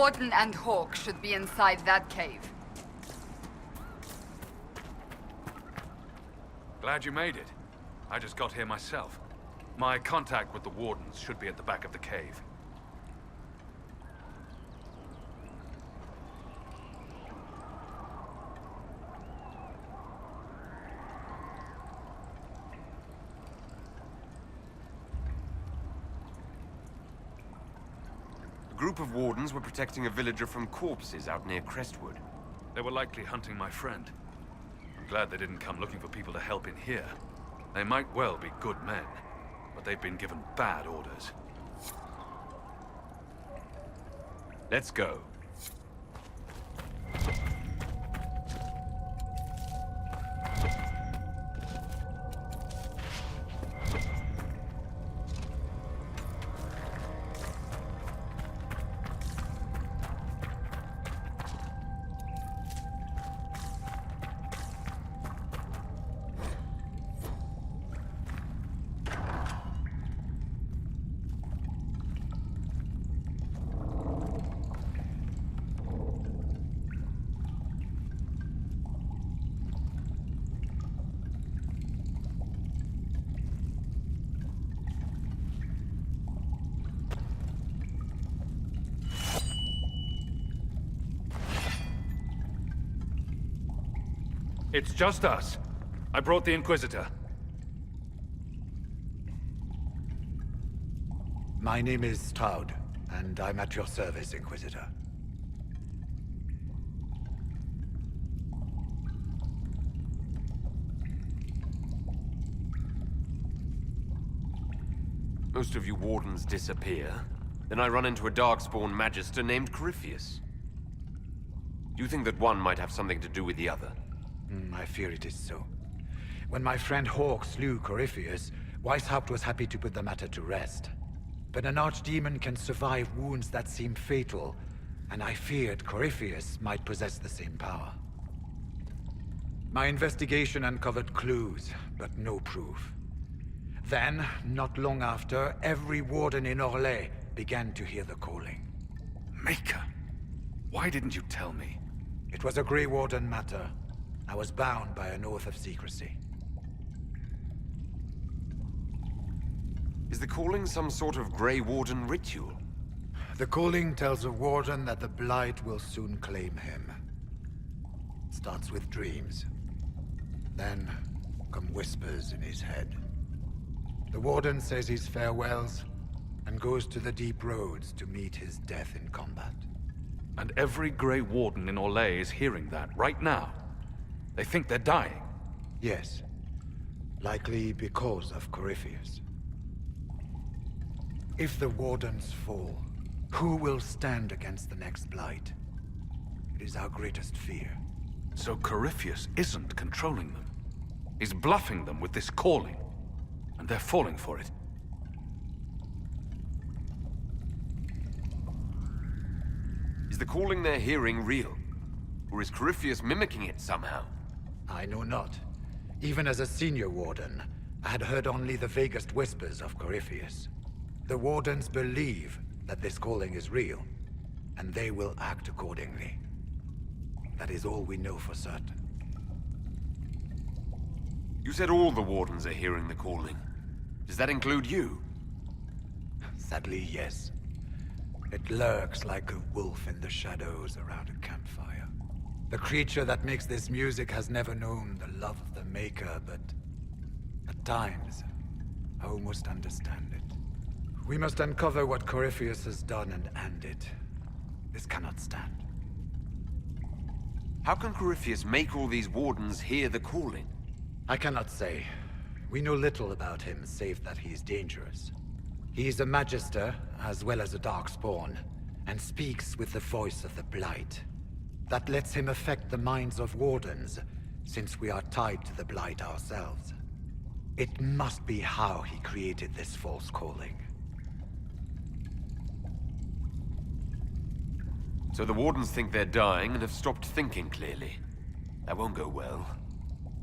Warden and Hawk should be inside that cave. Glad you made it. I just got here myself. My contact with the Wardens should be at the back of the cave. A group of Wardens were protecting a villager from corpses out near Crestwood. They were likely hunting my friend. I'm glad they didn't come looking for people to help in here. They might well be good men, but they've been given bad orders. Let's go. It's just us. I brought the Inquisitor. My name is Stroud, and I'm at your service, Inquisitor. Most of you Wardens disappear. Then I run into a Darkspawn Magister named Corypheus. Do you think that one might have something to do with the other? I fear it is so. When my friend Hawk slew Corypheus, Weishaupt was happy to put the matter to rest. But an archdemon can survive wounds that seem fatal, and I feared Corypheus might possess the same power. My investigation uncovered clues, but no proof. Then, not long after, every warden in Orlais began to hear the calling. Maker? Why didn't you tell me? It was a Grey Warden matter. I was bound by an oath of secrecy. Is the calling some sort of Grey Warden ritual? The calling tells a warden that the Blight will soon claim him. It starts with dreams. Then come whispers in his head. The warden says his farewells and goes to the deep roads to meet his death in combat. And every Grey Warden in Orlais is hearing that right now. They think they're dying. Yes. Likely because of Corypheus. If the Wardens fall, who will stand against the next Blight? It is our greatest fear. So Corypheus isn't controlling them. He's bluffing them with this calling. And they're falling for it. Is the calling they're hearing real? Or is Corypheus mimicking it somehow? I know not. Even as a senior warden, I had heard only the vaguest whispers of Corypheus. The Wardens believe that this calling is real, and they will act accordingly. That is all we know for certain. You said all the Wardens are hearing the calling. Does that include you? Sadly, yes. It lurks like a wolf in the shadows around a campfire. The creature that makes this music has never known the love of the Maker, but at times, I almost understand it. We must uncover what Corypheus has done and end it. This cannot stand. How can Corypheus make all these Wardens hear the calling? I cannot say. We know little about him, save that he is dangerous. He is a Magister, as well as a Darkspawn, and speaks with the voice of the Blight. That lets him affect the minds of Wardens, since we are tied to the Blight ourselves. It must be how he created this false calling. So the Wardens think they're dying and have stopped thinking clearly. That won't go well.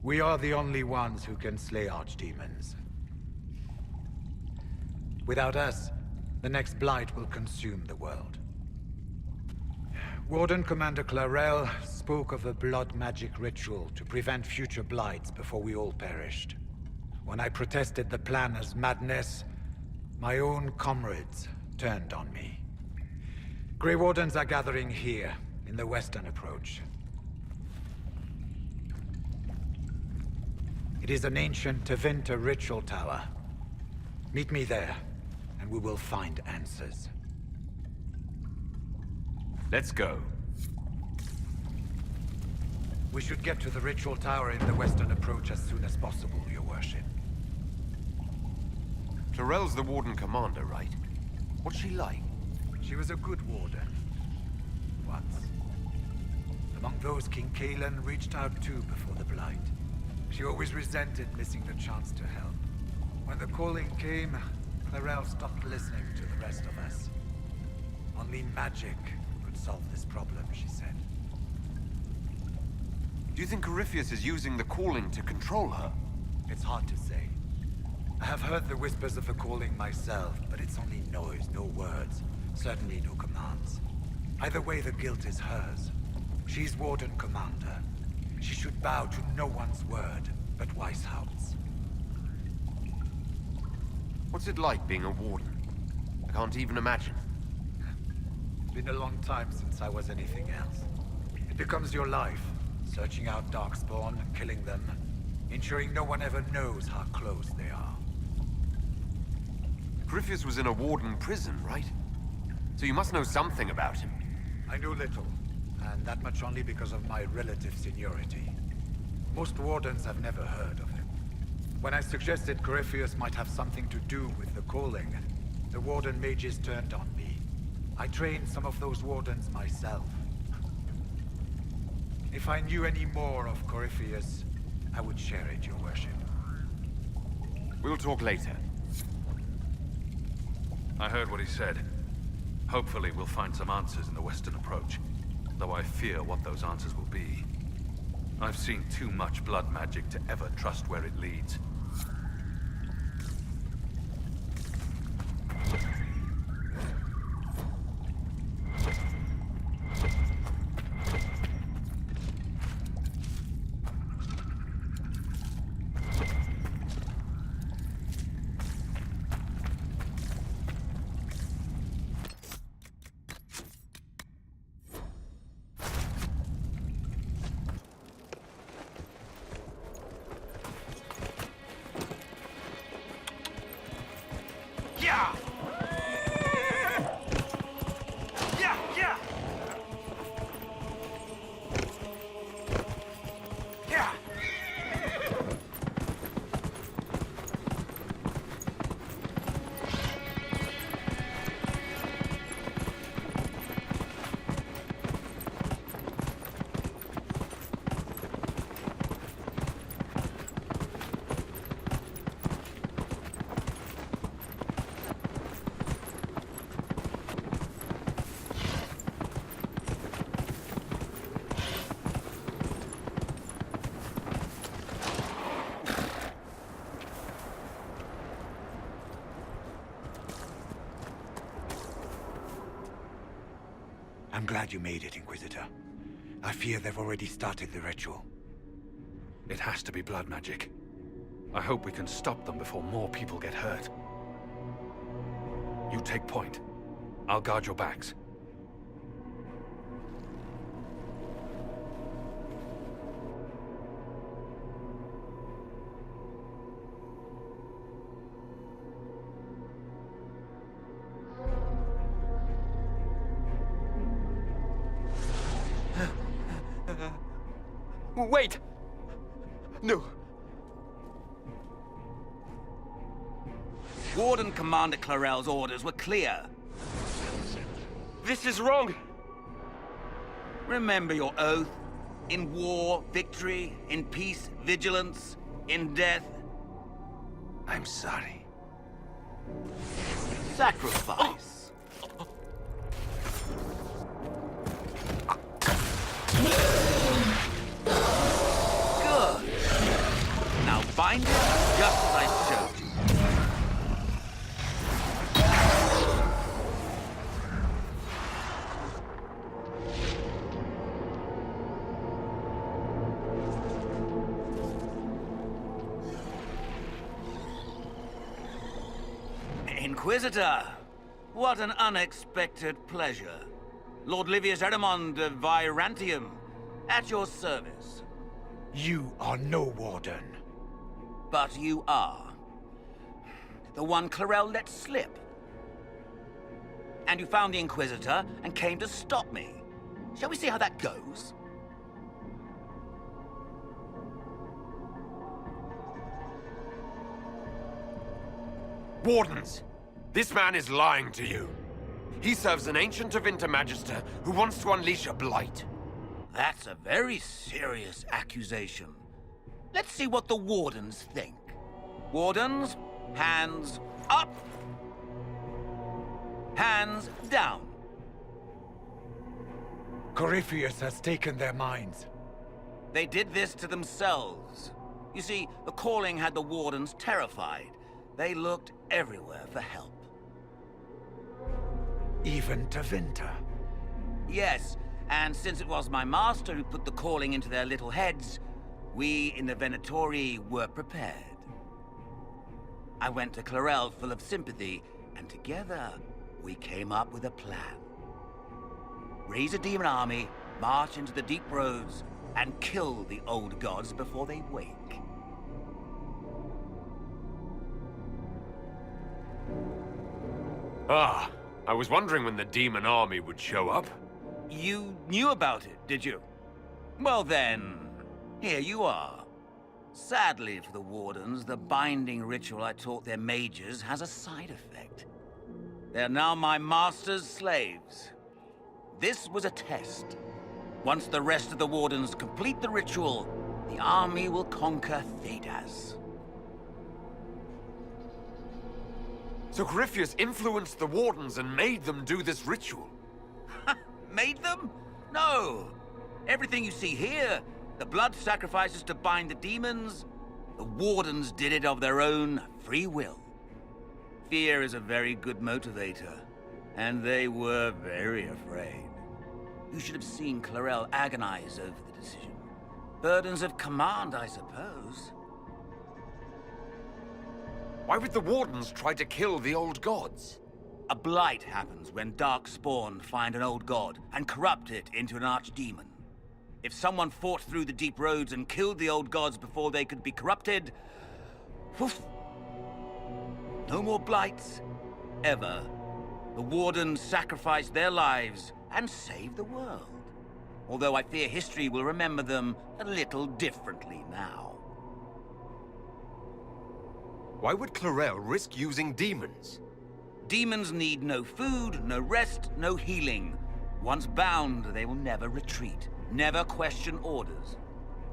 We are the only ones who can slay archdemons. Without us, the next Blight will consume the world. Warden Commander Clarel spoke of a blood magic ritual to prevent future blights before we all perished. When I protested the plan as madness, my own comrades turned on me. Grey Wardens are gathering here, in the western approach. It is an ancient Tevinter ritual tower. Meet me there, and we will find answers. Let's go. We should get to the ritual tower in the western approach as soon as possible, Your Worship. Clarel's the Warden Commander, right? What's she like? She was a good warden. Once. Among those King Kalen reached out to before the Blight. She always resented missing the chance to help. When the calling came, Clarel stopped listening to the rest of us. Only magic could solve this problem, she said. Do you think Corypheus is using the calling to control her? It's hard to say. I have heard the whispers of the calling myself, but it's only noise, no words. Certainly no commands. Either way, the guilt is hers. She's Warden Commander. She should bow to no one's word, but Weishaupt's. What's it like being a warden? I can't even imagine. It's been a long time since I was anything else. It becomes your life, searching out Darkspawn, killing them, ensuring no one ever knows how close they are. Corypheus was in a warden prison, right? So you must know something about him. I know little, and that much only because of my relative seniority. Most wardens have never heard of him. When I suggested Corypheus might have something to do with the calling, the warden mages turned on me. I trained some of those wardens myself. If I knew any more of Corypheus, I would share it, Your Worship. We'll talk later. I heard what he said. Hopefully we'll find some answers in the western approach, though I fear what those answers will be. I've seen too much blood magic to ever trust where it leads. Yeah! Yeah, yeah! Yeah! I'm glad you made it, Inquisitor. I fear they've already started the ritual. It has to be blood magic. I hope we can stop them before more people get hurt. You take point. I'll guard your backs. Wait! No. Warden Commander Clarel's orders were clear. This is wrong! Remember your oath. In war, victory. In peace, vigilance. In death, I'm sorry. sacrifice. Good. Now bind it just as I showed you. Inquisitor, what an unexpected pleasure. Lord Livius Erimond of Virantium, at your service. You are no warden. But you are. The one Clarel let slip. And you found the Inquisitor and came to stop me. Shall we see how that goes? Wardens! This man is lying to you. He serves an ancient of Intermagister who wants to unleash a blight. That's a very serious accusation. Let's see what the Wardens think. Wardens, hands up. Hands down. Corypheus has taken their minds. They did this to themselves. You see, the calling had the Wardens terrified. They looked everywhere for help. Even to Vinter. Yes, and since it was my master who put the calling into their little heads, we in the Venatori were prepared. I went to Clarel full of sympathy, and together we came up with a plan. Raise a demon army, march into the deep roads, and kill the old gods before they wake. Ah, I was wondering when the demon army would show up. You knew about it, did you? Well then, here you are. Sadly for the Wardens, the binding ritual I taught their mages has a side effect. They're now my master's slaves. This was a test. Once the rest of the Wardens complete the ritual, the army will conquer Thedas. So Corypheus influenced the Wardens and made them do this ritual. Made them? No. Everything you see here, the blood sacrifices to bind the demons, the Wardens did it of their own free will. Fear is a very good motivator, and they were very afraid. You should have seen Clarel agonize over the decision. Burdens of command, I suppose. Why would the Wardens try to kill the old gods? A blight happens when Darkspawn find an old god and corrupt it into an archdemon. If someone fought through the deep roads and killed the old gods before they could be corrupted, woof, no more blights, ever. The Wardens sacrificed their lives and saved the world. Although I fear history will remember them a little differently now. Why would Clarel risk using demons? Demons need no food, no rest, no healing. Once bound, they will never retreat, never question orders.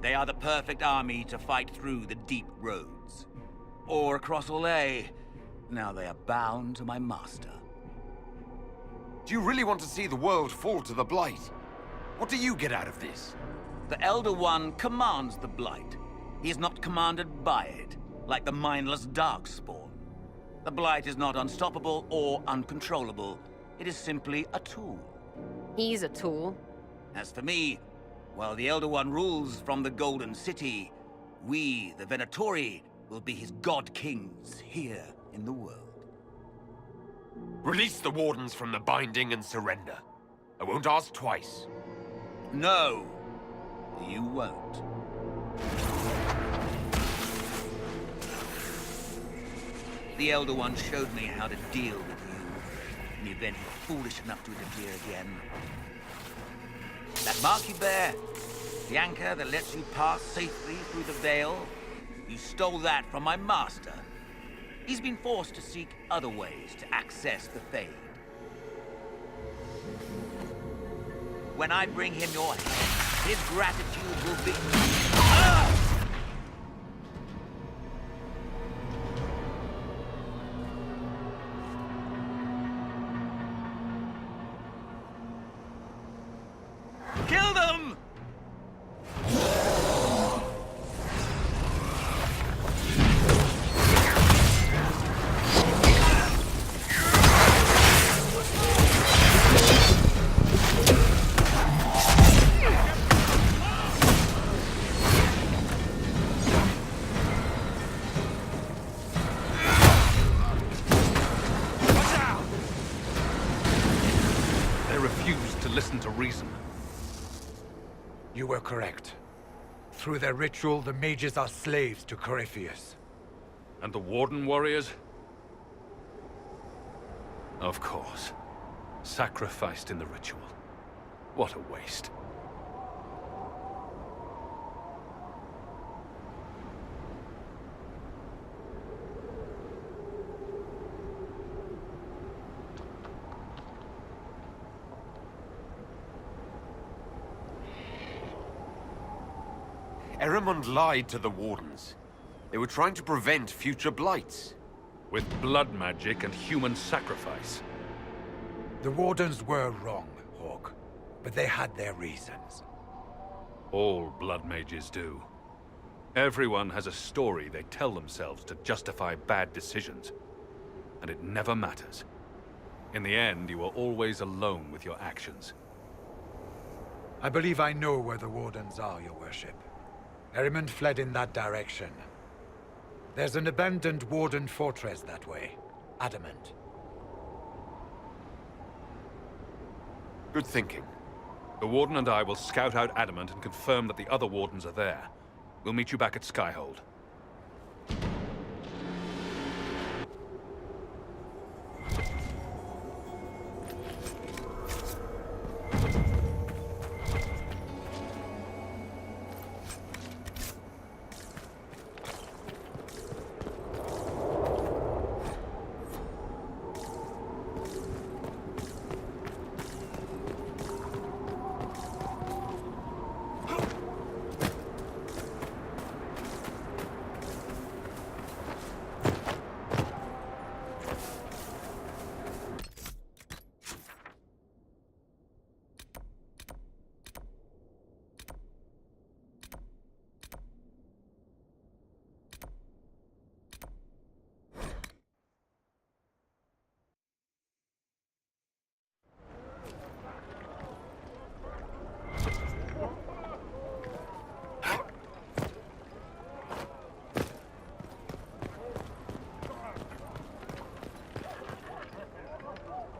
They are the perfect army to fight through the deep roads. Or across Olay. Now they are bound to my master. Do you really want to see the world fall to the Blight? What do you get out of this? The Elder One commands the Blight. He is not commanded by it, like the mindless Darkspawn. The Blight is not unstoppable or uncontrollable. It is simply a tool. He's a tool. As for me, while the Elder One rules from the Golden City, we, the Venatori, will be his god-kings here in the world. Release the Wardens from the binding and surrender. I won't ask twice. No, you won't. The Elder One showed me how to deal with you in the event you were foolish enough to interfere again. That mark you bear, the anchor that lets you pass safely through the veil, you stole that from my master. He's been forced to seek other ways to access the Fade. When I bring him your head, his gratitude will be... Ah! Kill them! listen to reason. You were correct. Through their ritual, the mages are slaves to Corypheus. And the Warden warriors? Of course. Sacrificed in the ritual. What a waste. Erimond lied to the Wardens. They were trying to prevent future blights. With blood magic and human sacrifice. The Wardens were wrong, Hawk. But they had their reasons. All blood mages do. Everyone has a story they tell themselves to justify bad decisions. And it never matters. In the end, you are always alone with your actions. I believe I know where the Wardens are, Your Worship. Erimond fled in that direction. There's an abandoned Warden fortress that way. Adamant. Good thinking. The Warden and I will scout out Adamant and confirm that the other Wardens are there. We'll meet you back at Skyhold.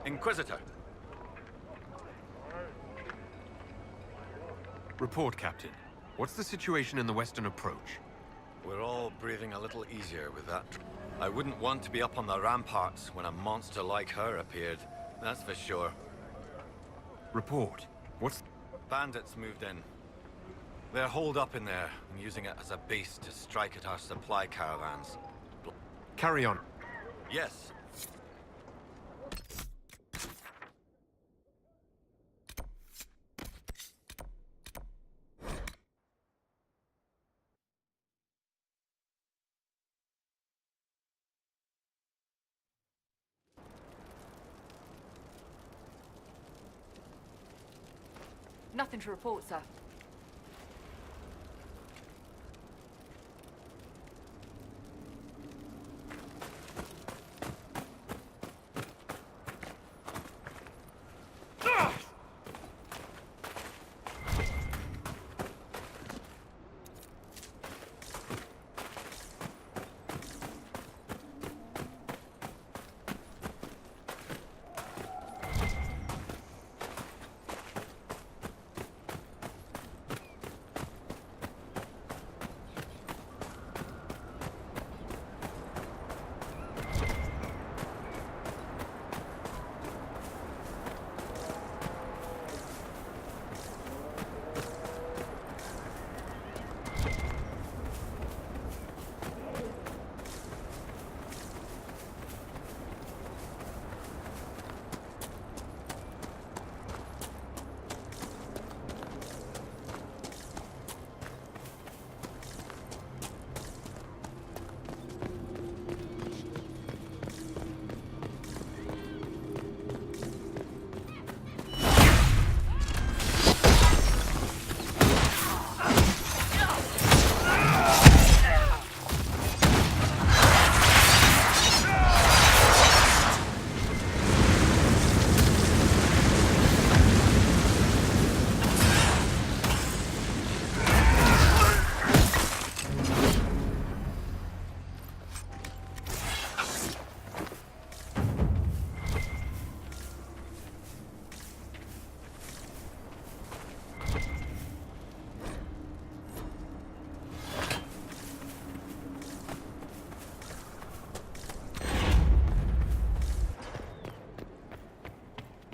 Inquisitor. Report, Captain. What's the situation in the Western Approach? We're all breathing a little easier with that. I wouldn't want to be up on the ramparts when a monster like her appeared, that's for sure. Report. What's... Bandits moved in. They're holed up in there and using it as a base to strike at our supply caravans. Carry on. Yes. Nothing to report, sir.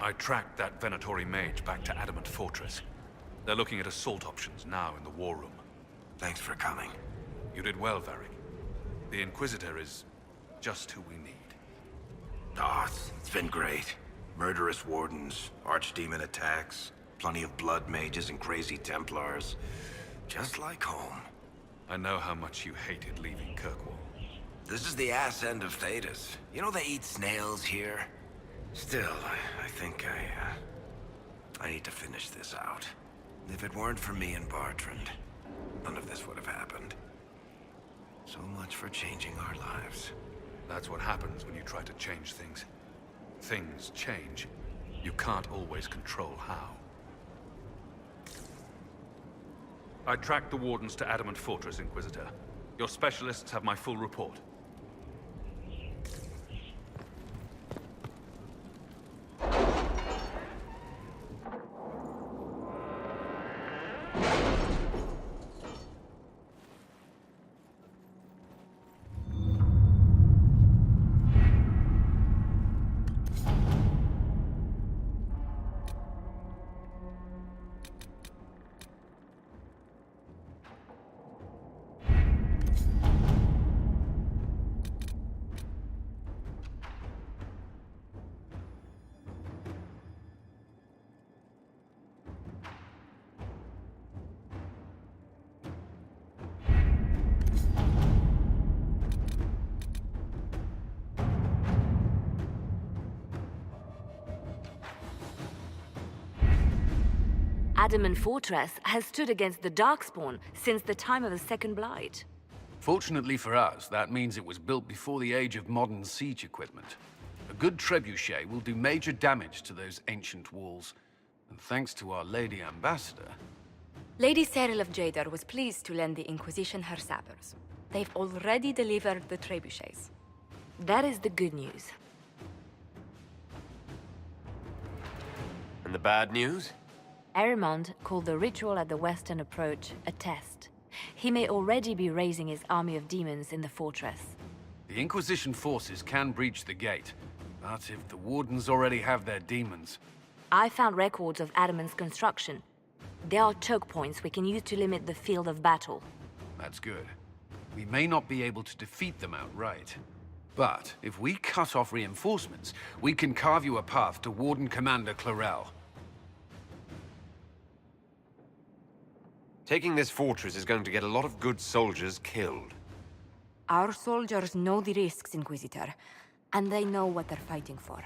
I tracked that Venatori mage back to Adamant Fortress. They're looking at assault options now in the war room. Thanks for coming. You did well, Varric. The Inquisitor is just who we need. Oh, it's been great. Murderous wardens, archdemon attacks, plenty of blood mages and crazy Templars. Just like home. I know how much you hated leaving Kirkwall. This is the ass end of Thedas. You know they eat snails here? Still, I think I need to finish this out. If it weren't for me and Bartrand, none of this would have happened. So much for changing our lives. That's what happens when you try to change things. Things change. You can't always control how. I tracked the Wardens to Adamant Fortress, Inquisitor. Your specialists have my full report. Adamant Fortress has stood against the Darkspawn since the time of the Second Blight. Fortunately for us, that means it was built before the age of modern siege equipment. A good trebuchet will do major damage to those ancient walls. And thanks to our Lady Ambassador... Lady Cyril of Jadar was pleased to lend the Inquisition her sappers. They've already delivered the trebuchets. That is the good news. And the bad news? Erimond called the ritual at the western approach a test. He may already be raising his army of demons in the fortress. The Inquisition forces can breach the gate, but if the Wardens already have their demons... I found records of Adamant's construction. There are choke points we can use to limit the field of battle. That's good. We may not be able to defeat them outright. But if we cut off reinforcements, we can carve you a path to Warden Commander Clarel. Taking this fortress is going to get a lot of good soldiers killed. Our soldiers know the risks, Inquisitor, and they know what they're fighting for.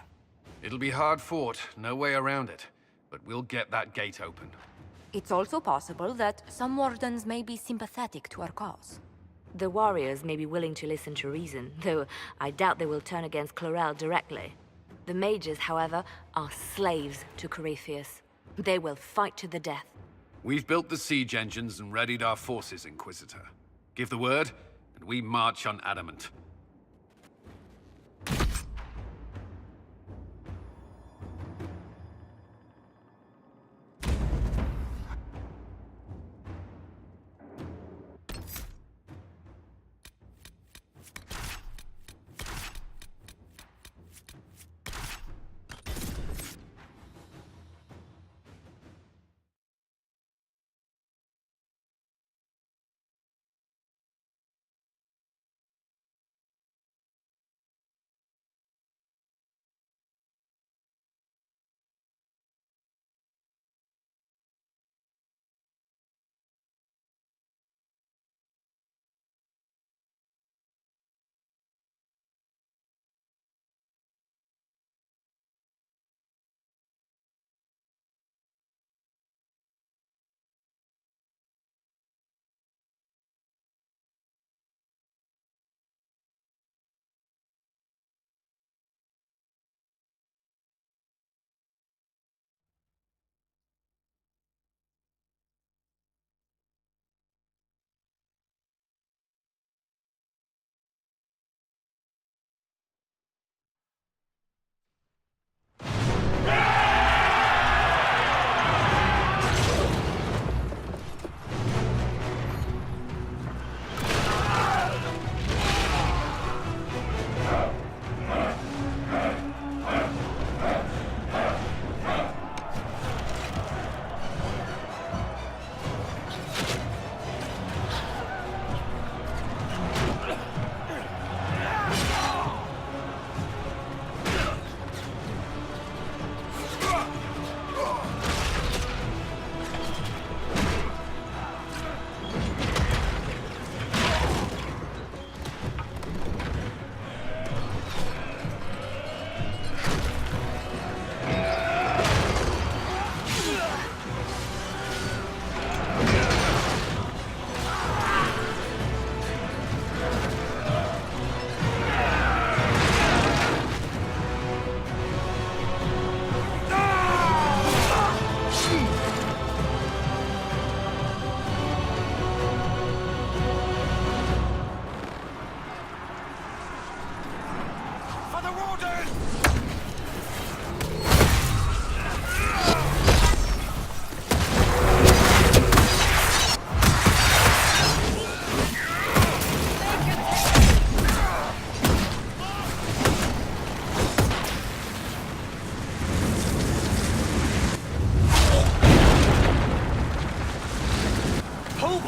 It'll be hard fought, no way around it. But we'll get that gate open. It's also possible that some wardens may be sympathetic to our cause. The warriors may be willing to listen to reason, though I doubt they will turn against Clarel directly. The mages, however, are slaves to Corypheus. They will fight to the death. We've built the siege engines and readied our forces, Inquisitor. Give the word, and we march on Adamant.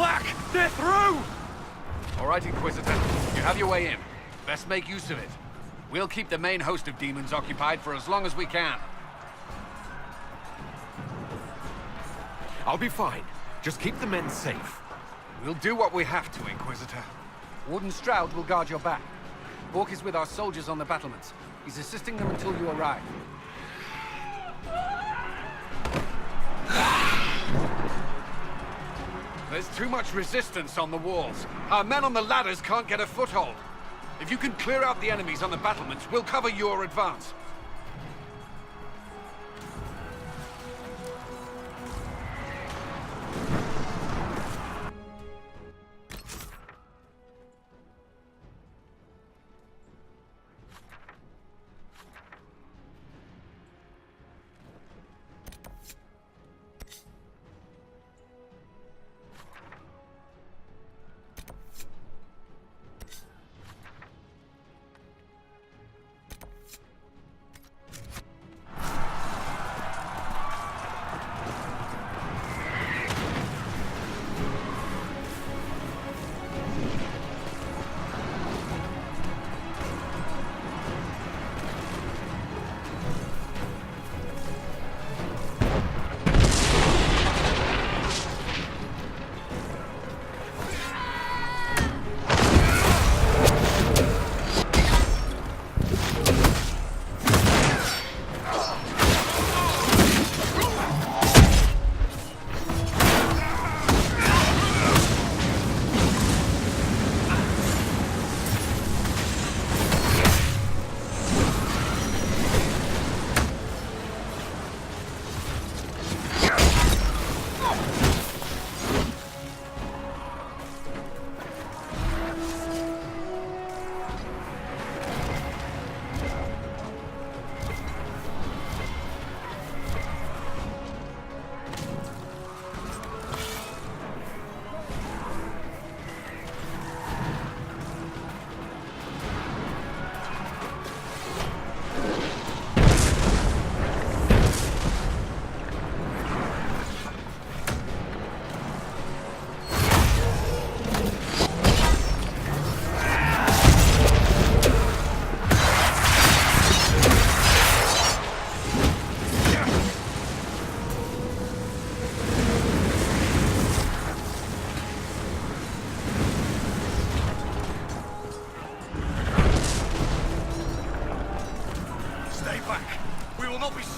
Black! They're through! All right, Inquisitor. You have your way in. Best make use of it. We'll keep the main host of demons occupied for as long as we can. I'll be fine. Just keep the men safe. We'll do what we have to, Inquisitor. Warden Stroud will guard your back. Bork is with our soldiers on the battlements. He's assisting them until you arrive. There's too much resistance on the walls. Our men on the ladders can't get a foothold. If you can clear out the enemies on the battlements, we'll cover your advance.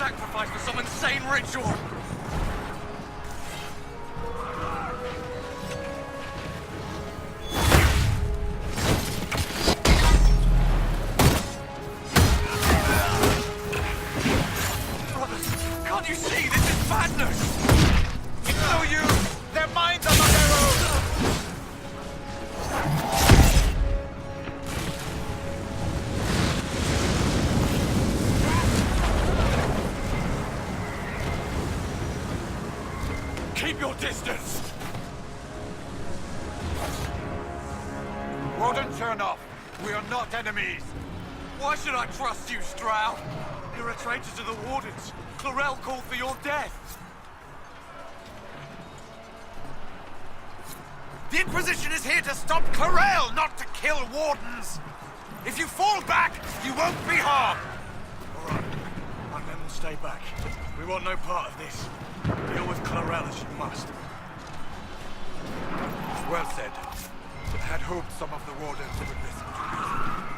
sacrificed for some insane ritual! Brothers, can't you see? This is madness! It's no use! Their minds are not their own! Keep your distance! Warden Chernoff, we are not enemies. Why should I trust you, Stroud? You're a traitor to the Wardens. Clarel called for your death. The Inquisition is here to stop Clarel, not to kill Wardens! If you fall back, you won't be harmed! All right, my men will stay back. We want no part of this. Deal with Clarel as you must. Well said. I had hoped some of the Wardens would listen to reason.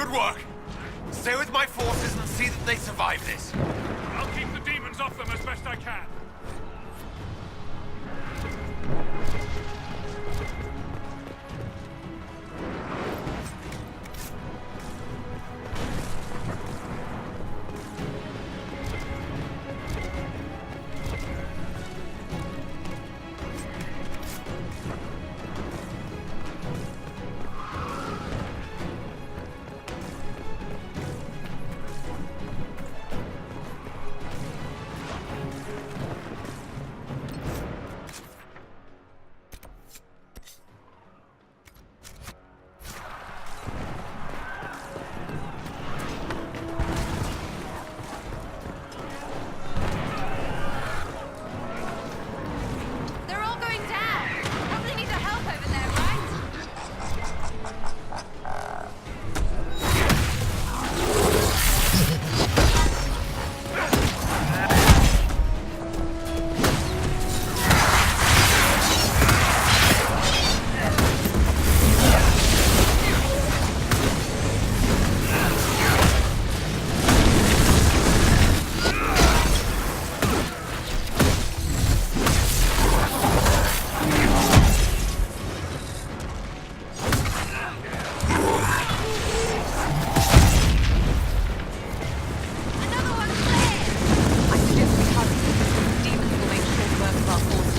Good work! Stay with my forces and see that they survive this. I'll keep the demons off them as best I can. They're all going down. Probably need the help over there, right? Another one clear. I suggest we hurry. Demons will make short work of our forces.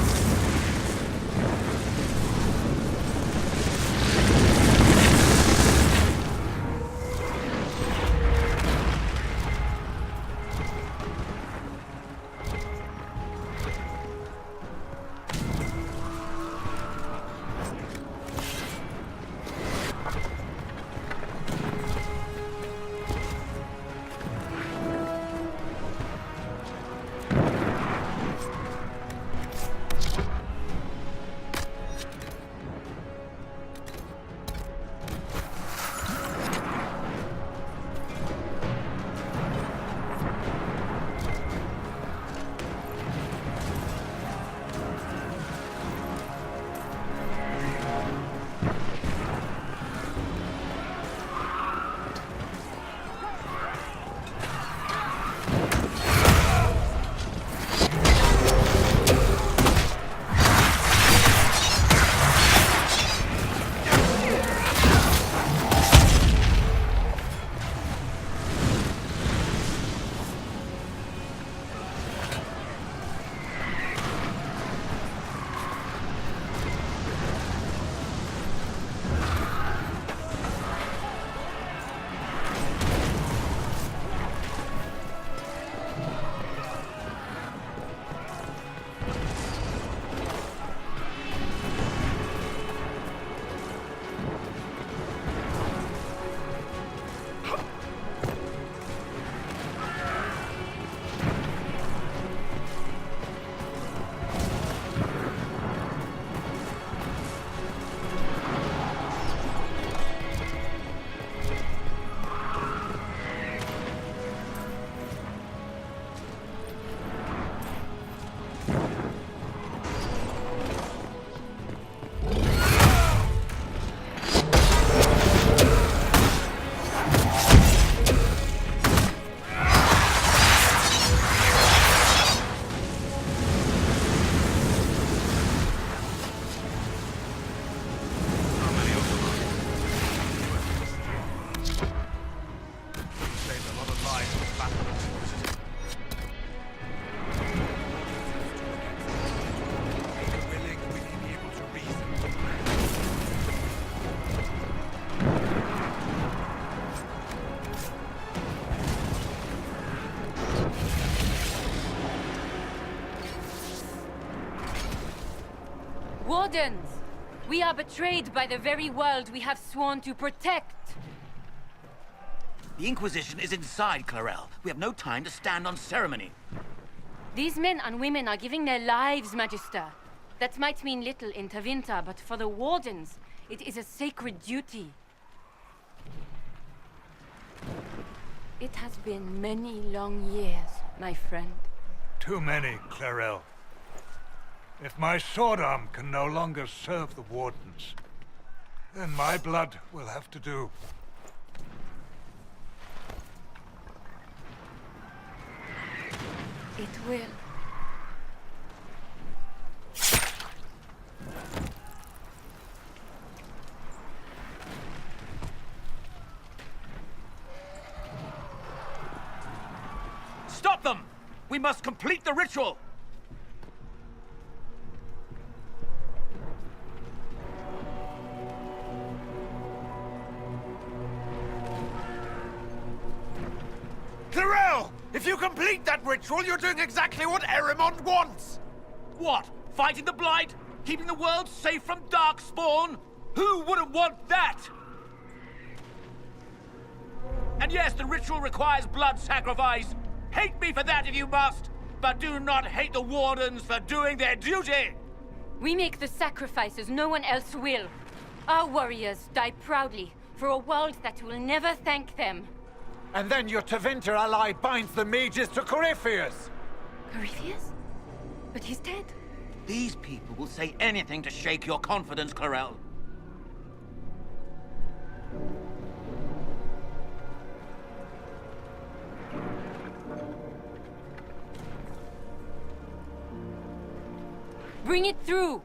Wardens! We are betrayed by the very world we have sworn to protect. The Inquisition is inside, Clarel. We have no time to stand on ceremony. These men and women are giving their lives, Magister. That might mean little in Tavinta, but for the Wardens, it is a sacred duty. It has been many long years, my friend. Too many, Clarel. If my sword arm can no longer serve the Wardens, then my blood will have to do. will. Stop them! We must complete the ritual! Clarel! If you complete that ritual, you're doing exactly what Erimond wants! What? Fighting the Blight? Keeping the world safe from Darkspawn? Who wouldn't want that? And yes, the ritual requires blood sacrifice. Hate me for that if you must, but do not hate the Wardens for doing their duty! We make the sacrifices no one else will. Our warriors die proudly for a world that will never thank them. And then your Tevinter ally binds the mages to Corypheus! Corypheus? But he's dead. These people will say anything to shake your confidence, Clarel. Bring it through!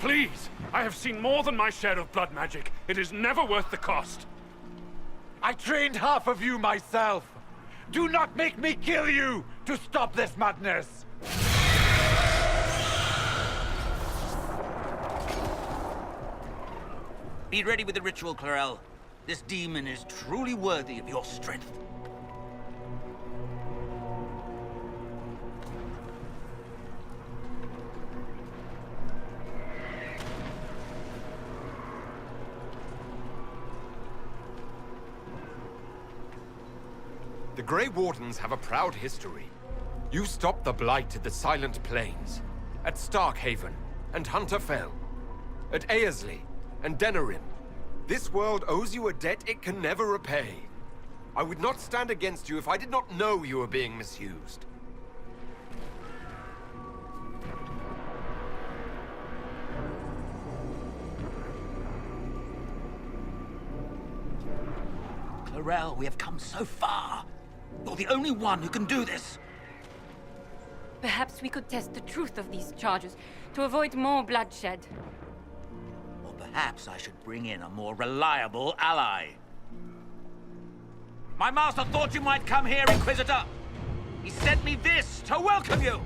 Please! I have seen more than my share of blood magic. It is never worth the cost. I trained half of you myself! Do not make me kill you to stop this madness! Be ready with the ritual, Clarel. This demon is truly worthy of your strength. The Grey Wardens have a proud history. You stopped the Blight at the Silent Plains, at Starkhaven and Hunter Fell, at Aesley and Denerim. This world owes you a debt it can never repay. I would not stand against you if I did not know you were being misused. Clarel, we have come so far. You're the only one who can do this. Perhaps we could test the truth of these charges to avoid more bloodshed. Or perhaps I should bring in a more reliable ally. My master thought you might come here, Inquisitor. He sent me this to welcome you.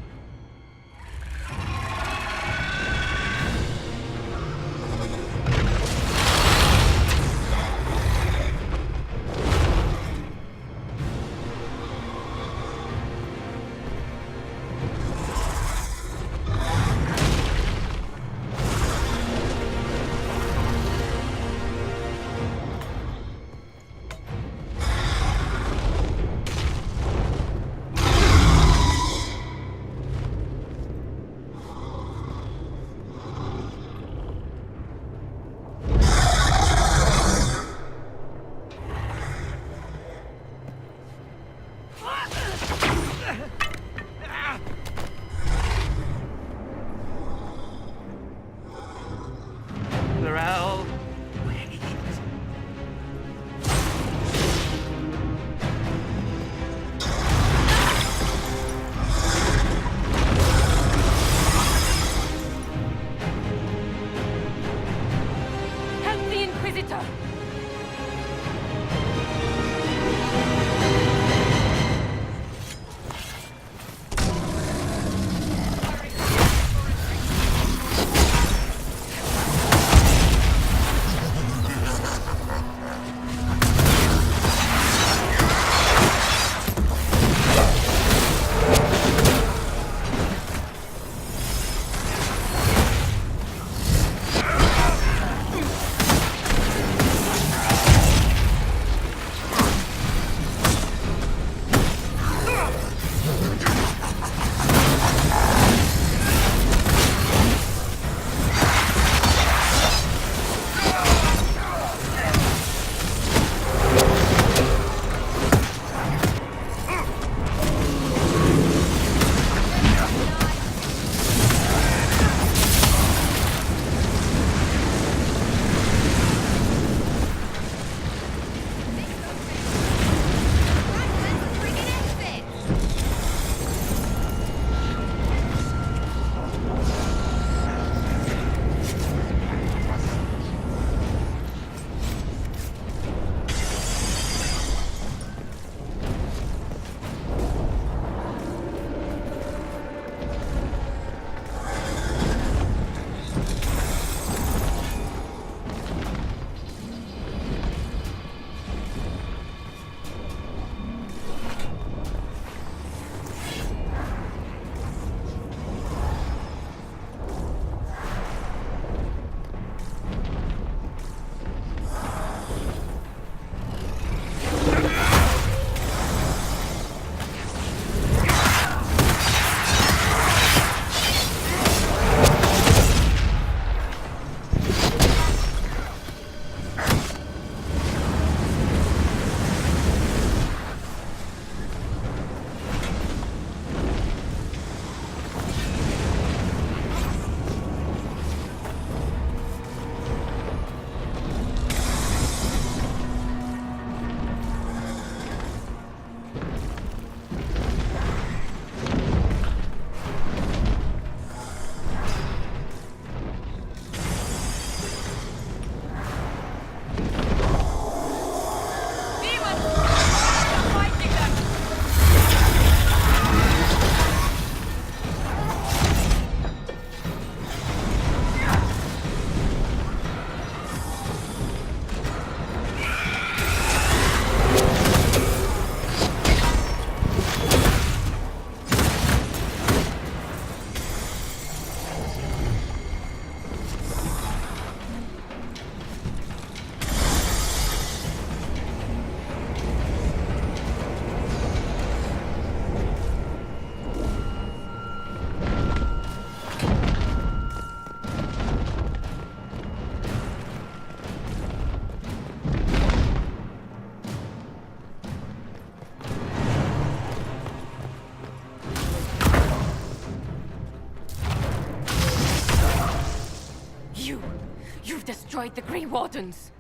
You've destroyed the Grey Wardens.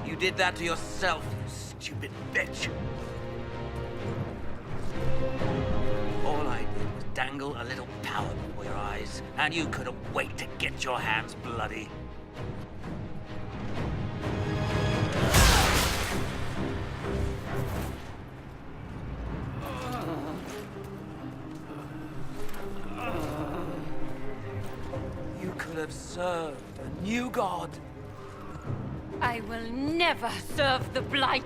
You did that to yourself, you stupid bitch. All I did was dangle a little power before your eyes, and you couldn't wait to get your hands bloody. You could have served a new god. I will never serve the Blight.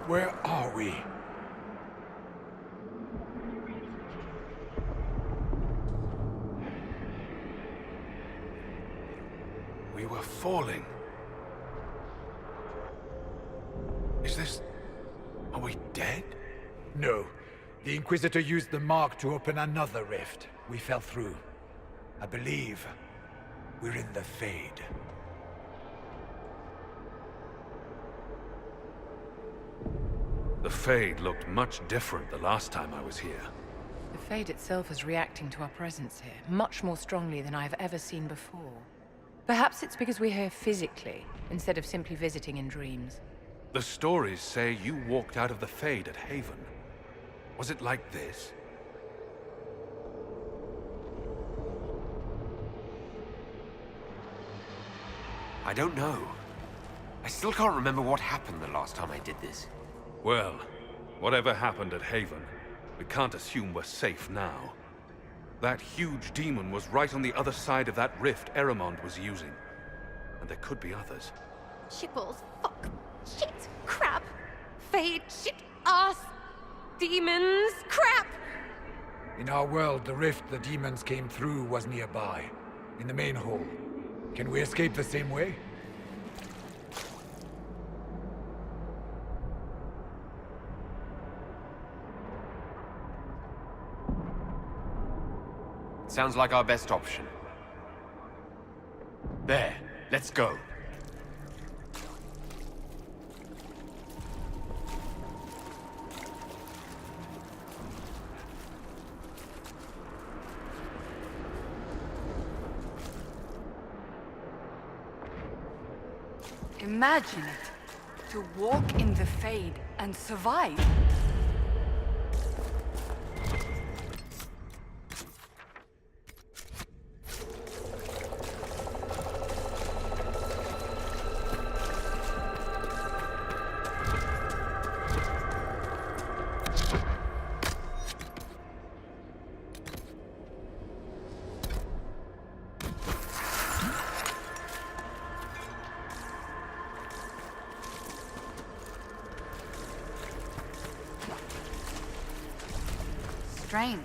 Where are we? We were falling. Is this... Are we dead? No. The Inquisitor used the mark to open another rift. We fell through. I believe we're in the Fade. The Fade looked much different the last time I was here. The Fade itself is reacting to our presence here, much more strongly than I've ever seen before. Perhaps it's because we're here physically, instead of simply visiting in dreams. The stories say you walked out of the Fade at Haven. Was it like this? I don't know. I still can't remember what happened the last time I did this. Well, whatever happened at Haven, we can't assume we're safe now. That huge demon was right on the other side of that rift Eramond was using. And there could be others. Shitballs, fuck, shit, crap, Fade, shit, ass, demons, crap! In our world, the rift the demons came through was nearby, in the main hall. Can we escape the same way? Sounds like our best option. There, let's go. Imagine it. To walk in the Fade and survive. Strange.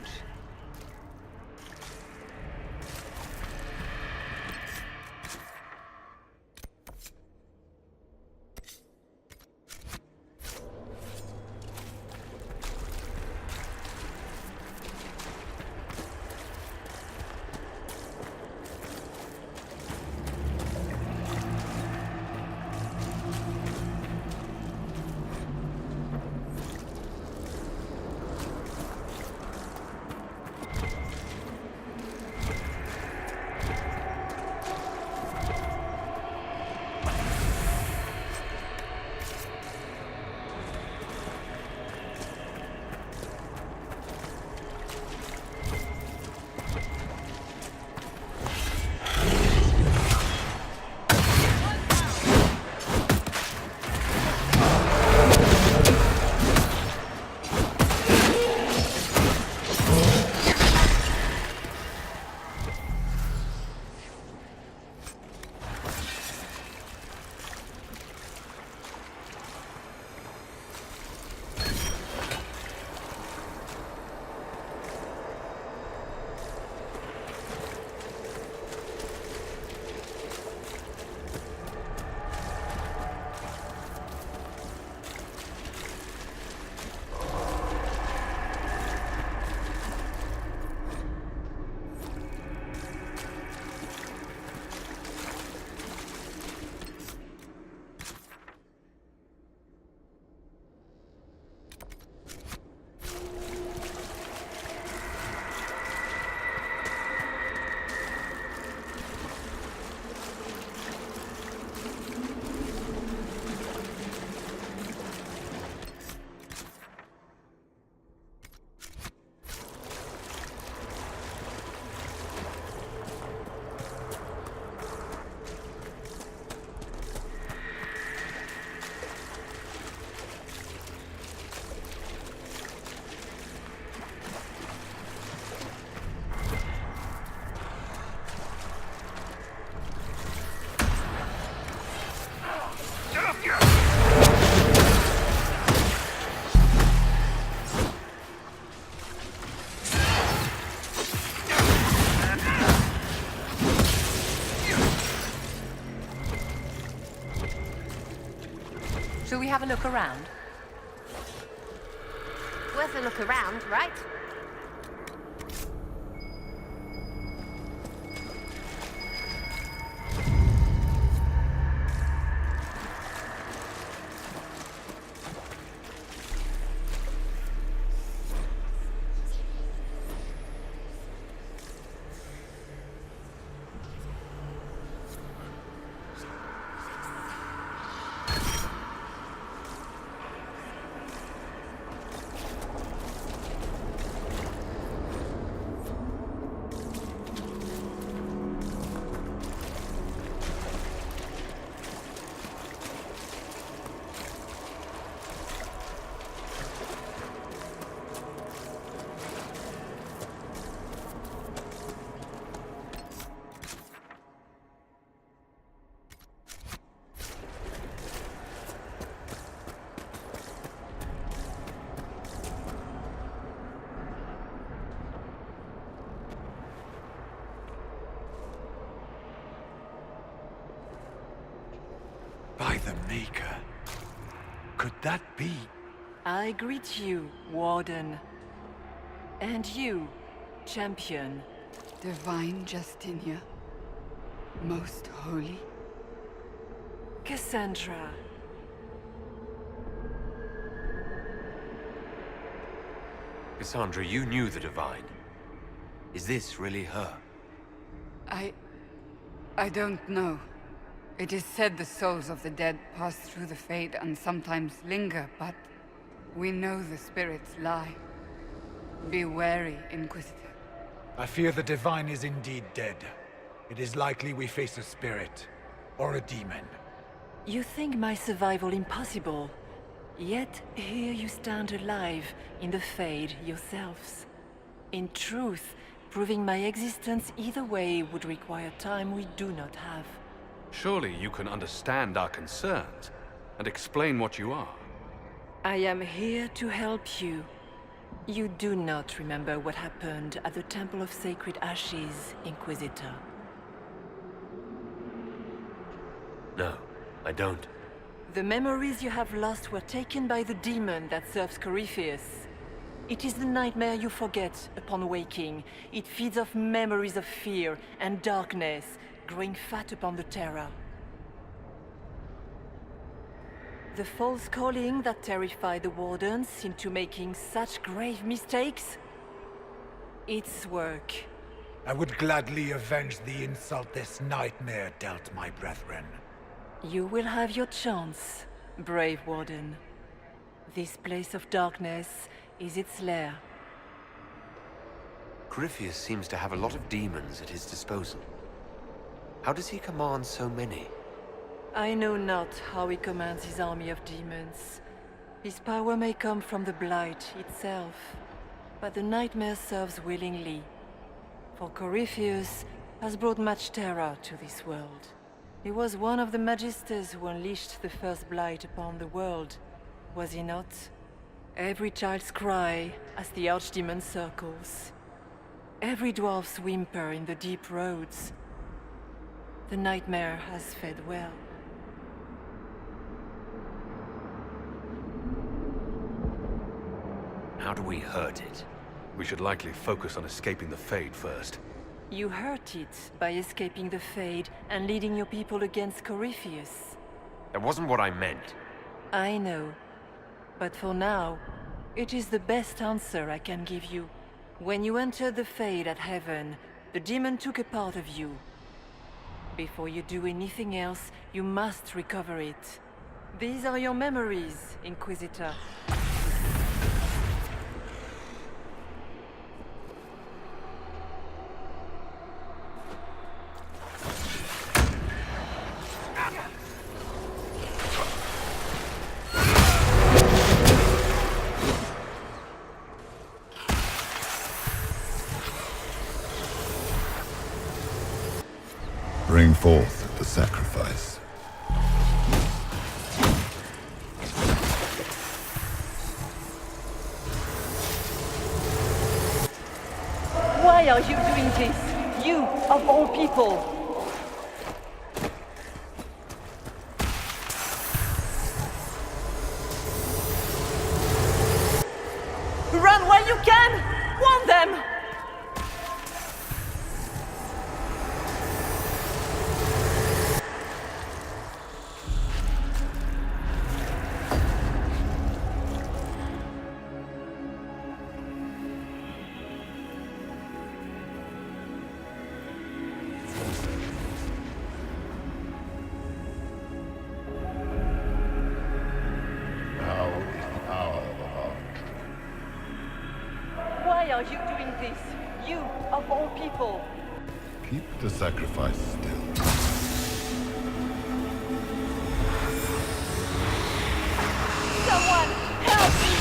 Shall we have a look around? Worth a look around, right? By the Maker. Could that be? I greet you, Warden. And you, Champion. Divine Justinia. Most Holy. Cassandra. Cassandra, you knew the Divine. Is this really her? I don't know. It is said the souls of the dead pass through the Fade and sometimes linger, but we know the spirits lie. Be wary, Inquisitor. I fear the Divine is indeed dead. It is likely we face a spirit, or a demon. You think my survival impossible, yet here you stand alive in the Fade yourselves. In truth, proving my existence either way would require time we do not have. Surely you can understand our concerns and explain what you are. I am here to help you. You do not remember what happened at the Temple of Sacred Ashes, Inquisitor. No, I don't. The memories you have lost were taken by the demon that serves Corypheus. It is the nightmare you forget upon waking. It feeds off memories of fear and darkness, growing fat upon the terror. The false calling that terrified the Wardens into making such grave mistakes? Its work. I would gladly avenge the insult this nightmare dealt my brethren. You will have your chance, brave Warden. This place of darkness is its lair. Corypheus seems to have a lot of demons at his disposal. How does he command so many? I know not how he commands his army of demons. His power may come from the Blight itself, but the nightmare serves willingly. For Corypheus has brought much terror to this world. He was one of the Magisters who unleashed the first Blight upon the world, was he not? Every child's cry as the Archdemon circles. Every dwarf's whimper in the deep roads. The nightmare has fed well. How do we hurt it? We should likely focus on escaping the Fade first. You hurt it by escaping the Fade and leading your people against Corypheus. That wasn't what I meant. I know. But for now, it is the best answer I can give you. When you entered the Fade at Heaven, the demon took a part of you. Before you do anything else, you must recover it. These are your memories, Inquisitor. Bring forth the sacrifice. Why are you doing this? You, of all people! Run while you can! Warn them! Why are you doing this? You, of all people! Keep the sacrifice still. Someone, help me!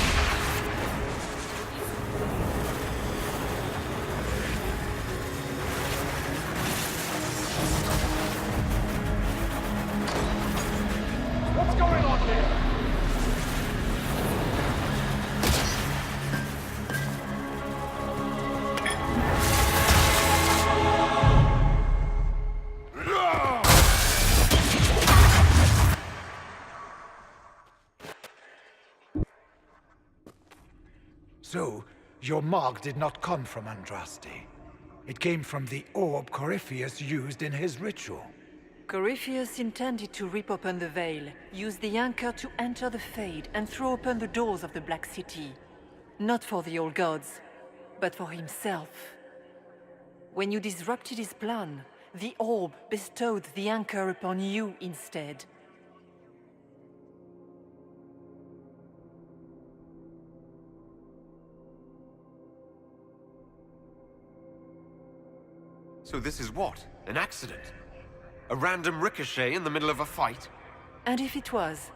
What's going on here? So, your mark did not come from Andraste. It came from the orb Corypheus used in his ritual. Corypheus intended to rip open the veil, use the anchor to enter the Fade, and throw open the doors of the Black City. Not for the old gods, but for himself. When you disrupted his plan, the orb bestowed the anchor upon you instead. So this is what? An accident? A random ricochet in the middle of a fight? And if it was?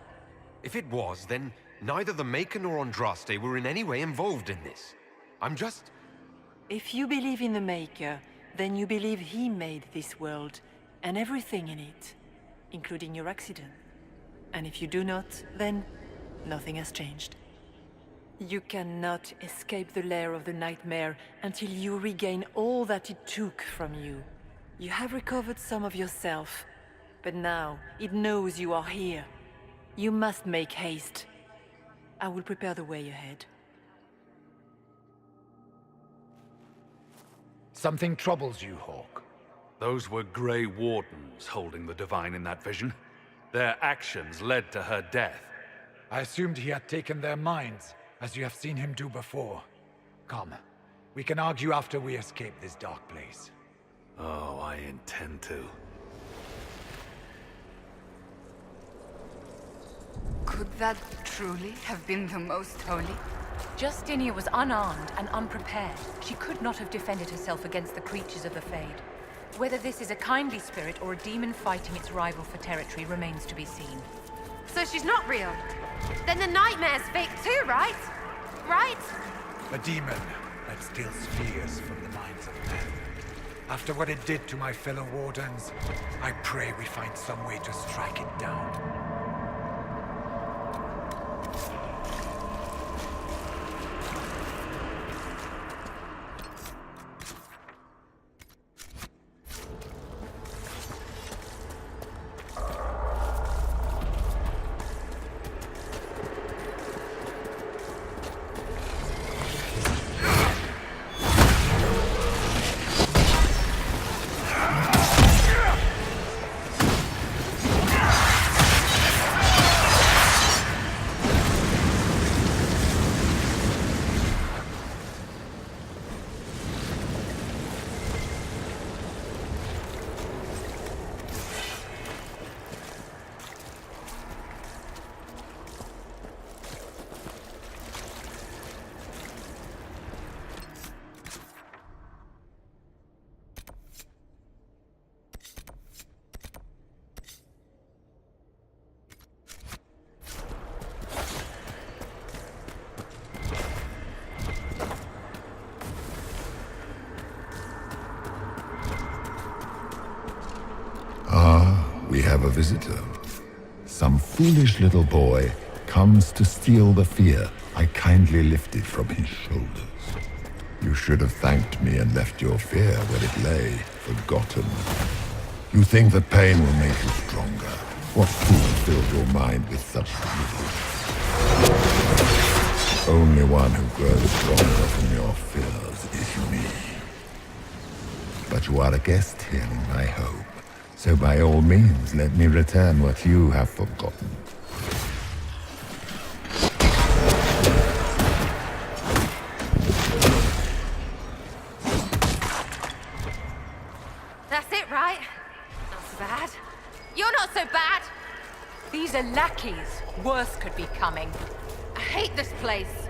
If it was, then neither the Maker nor Andraste were in any way involved in this. I'm just... If you believe in the Maker, then you believe he made this world, and everything in it, including your accident. And if you do not, then nothing has changed. You cannot escape the lair of the nightmare until you regain all that it took from you. You have recovered some of yourself, but now it knows you are here. You must make haste. I will prepare the way ahead. Something troubles you, Hawk. Those were Grey Wardens holding the Divine in that vision. Their actions led to her death. I assumed he had taken their minds, as you have seen him do before. Come, we can argue after we escape this dark place. Oh, I intend to. Could that truly have been the most holy? Justinia was unarmed and unprepared. She could not have defended herself against the creatures of the Fade. Whether this is a kindly spirit or a demon fighting its rival for territory remains to be seen. So she's not real. Then the nightmare's fake too, right? Right? A demon that steals fears from the minds of men. After what it did to my fellow Wardens, I pray we find some way to strike it down. We have a visitor. Some foolish little boy comes to steal the fear I kindly lifted from his shoulders. You should have thanked me and left your fear where it lay, forgotten. You think that pain will make you stronger. What fool filled your mind with such privilege? Only one who grows stronger from your fears is me. But you are a guest here in my home. So by all means, let me return what you have forgotten. That's it, right? Not so bad. You're not so bad! These are lackeys. Worse could be coming. I hate this place.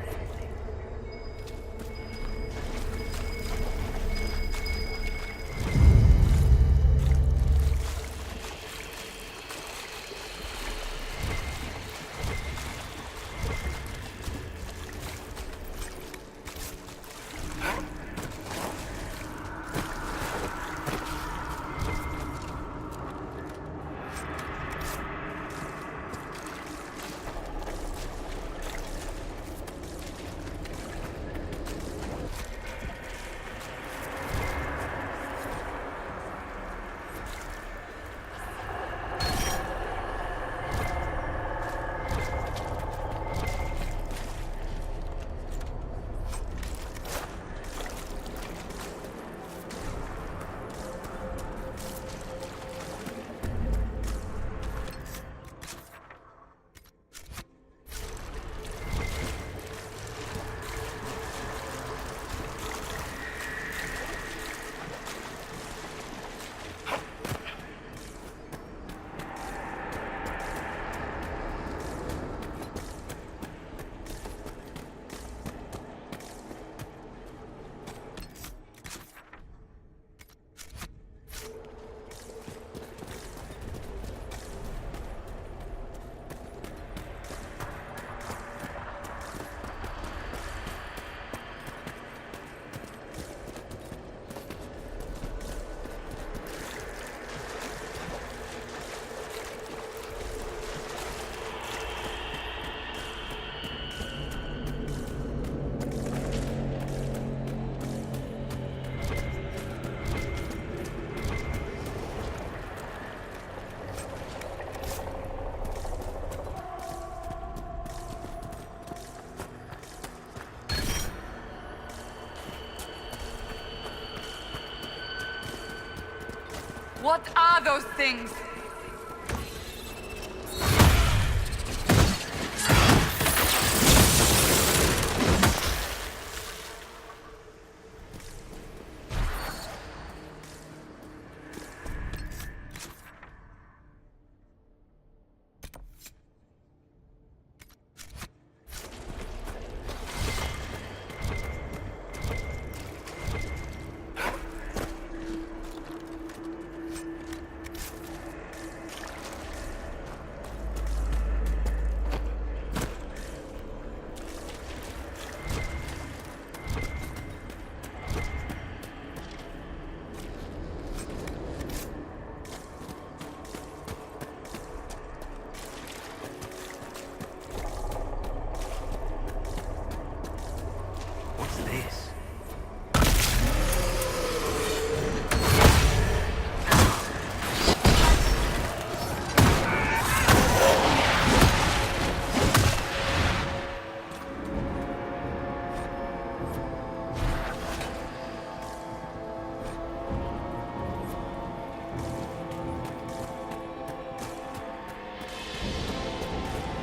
What are those things?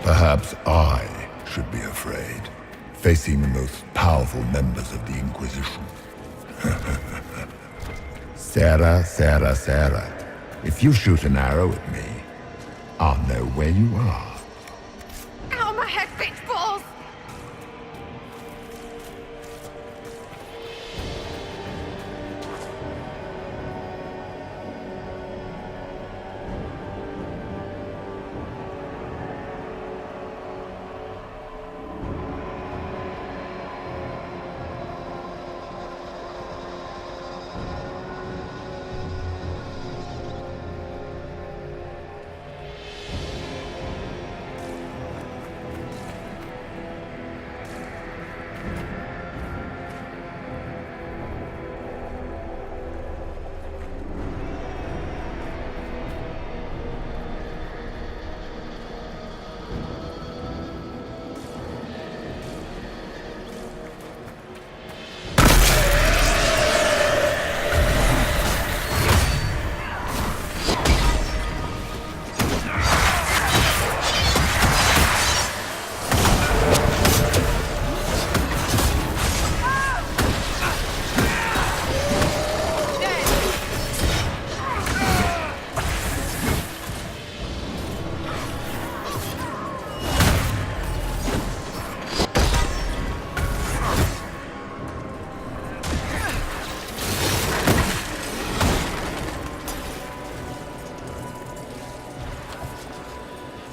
Perhaps I should be afraid, facing the most powerful members of the Inquisition. Sarah, Sarah, Sarah, if you shoot an arrow at me, I'll know where you are. Ow, my head, bitch balls!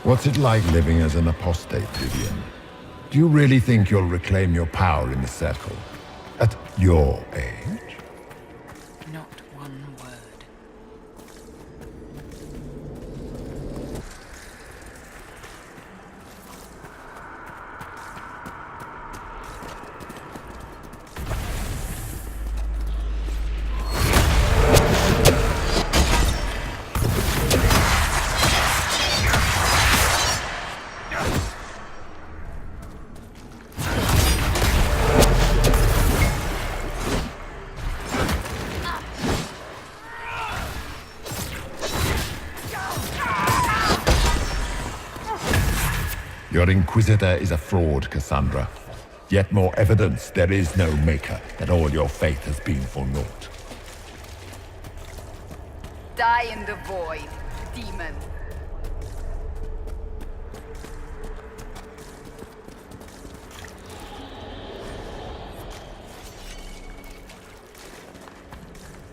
What's it like living as an apostate, Vivian? Do you really think you'll reclaim your power in the Circle? At your age? Not one word. Your Inquisitor is a fraud, Cassandra. Yet more evidence there is no Maker, that all your faith has been for naught. Die in the void, demon.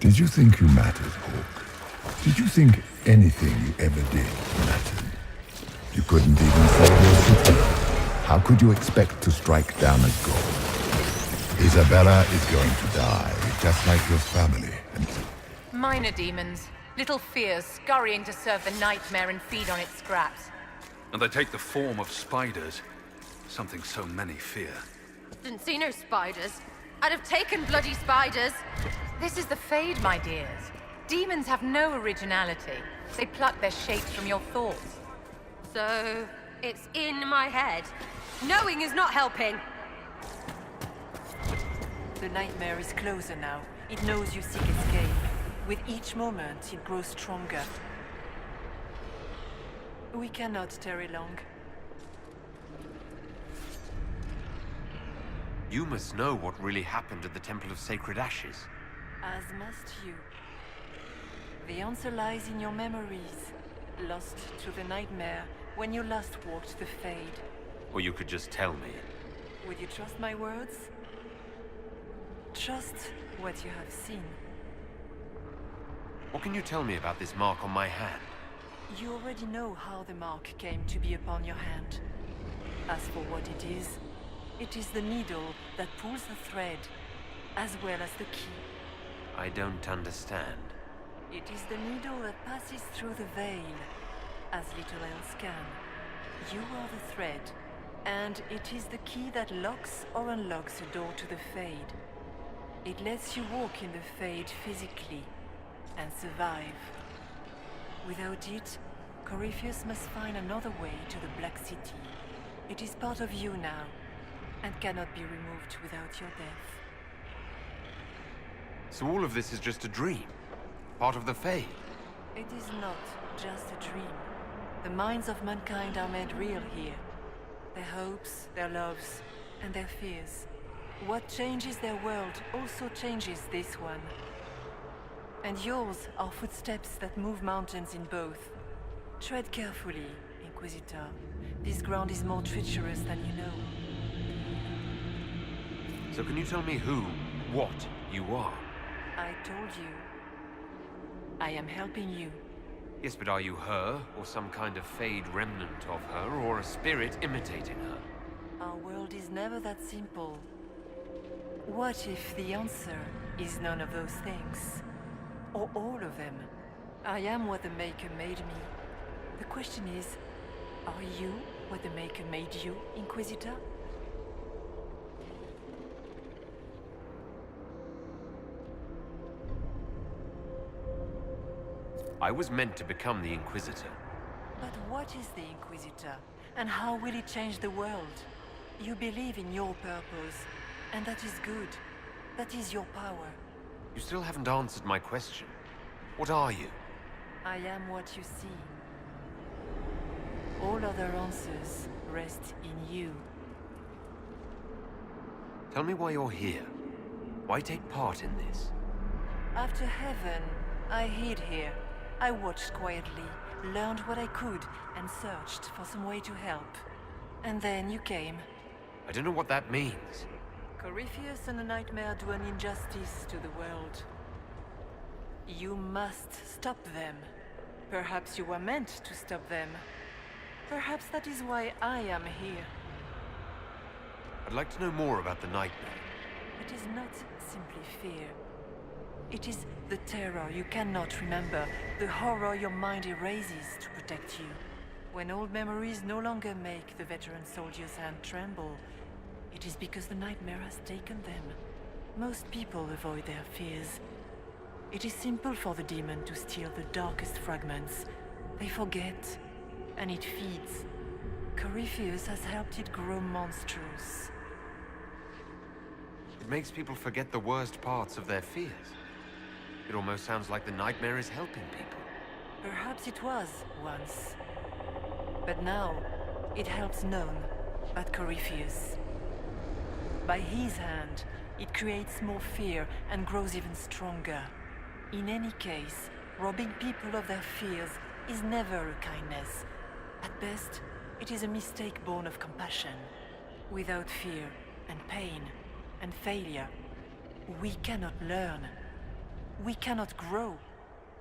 Did you think you mattered, Hawk? Did you think anything you ever did mattered? You couldn't even save your city. How could you expect to strike down a god? Isabella is going to die, just like your family. And Minor demons. Little fears scurrying to serve the nightmare and feed on its scraps. And they take the form of spiders. Something so many fear. Didn't see no spiders. I'd have taken bloody spiders. This is the Fade, my dears. Demons have no originality. They pluck their shapes from your thoughts. So, it's in my head. Knowing is not helping. The nightmare is closer now. It knows you seek escape. With each moment, it grows stronger. We cannot tarry long. You must know what really happened at the Temple of Sacred Ashes. As must you. The answer lies in your memories, lost to the nightmare when you last walked the Fade. Or you could just tell me. Would you trust my words? Trust what you have seen. What can you tell me about this mark on my hand? You already know how the mark came to be upon your hand. As for what it is the needle that pulls the thread, as well as the key. I don't understand. It is the needle that passes through the veil, as little else can. You are the thread, and it is the key that locks or unlocks a door to the Fade. It lets you walk in the Fade physically, and survive. Without it, Corypheus must find another way to the Black City. It is part of you now, and cannot be removed without your death. So all of this is just a dream? Part of the Fade? It is not just a dream. The minds of mankind are made real here. Their hopes, their loves, and their fears. What changes their world also changes this one. And yours are footsteps that move mountains in both. Tread carefully, Inquisitor. This ground is more treacherous than you know. So can you tell me who, what, you are? I told you. I am helping you. Yes, but are you her, or some kind of Fade remnant of her, or a spirit imitating her? Our world is never that simple. What if the answer is none of those things? Or all of them? I am what the Maker made me. The question is, are you what the Maker made you, Inquisitor? I was meant to become the Inquisitor. But what is the Inquisitor? And how will it change the world? You believe in your purpose, and that is good. That is your power. You still haven't answered my question. What are you? I am what you see. All other answers rest in you. Tell me why you're here. Why take part in this? After heaven, I hid here. I watched quietly, learned what I could, and searched for some way to help. And then you came. I don't know what that means. Corypheus and the Nightmare do an injustice to the world. You must stop them. Perhaps you were meant to stop them. Perhaps that is why I am here. I'd like to know more about the Nightmare. It is not simply fear. It is the terror you cannot remember, the horror your mind erases to protect you. When old memories no longer make the veteran soldier's hand tremble, it is because the Nightmare has taken them. Most people avoid their fears. It is simple for the demon to steal the darkest fragments. They forget, and it feeds. Corypheus has helped it grow monstrous. It makes people forget the worst parts of their fears. It almost sounds like the Nightmare is helping people. Perhaps it was, once. But now, it helps none but Corypheus. By his hand, it creates more fear and grows even stronger. In any case, robbing people of their fears is never a kindness. At best, it is a mistake born of compassion. Without fear and pain and failure, we cannot learn. We cannot grow,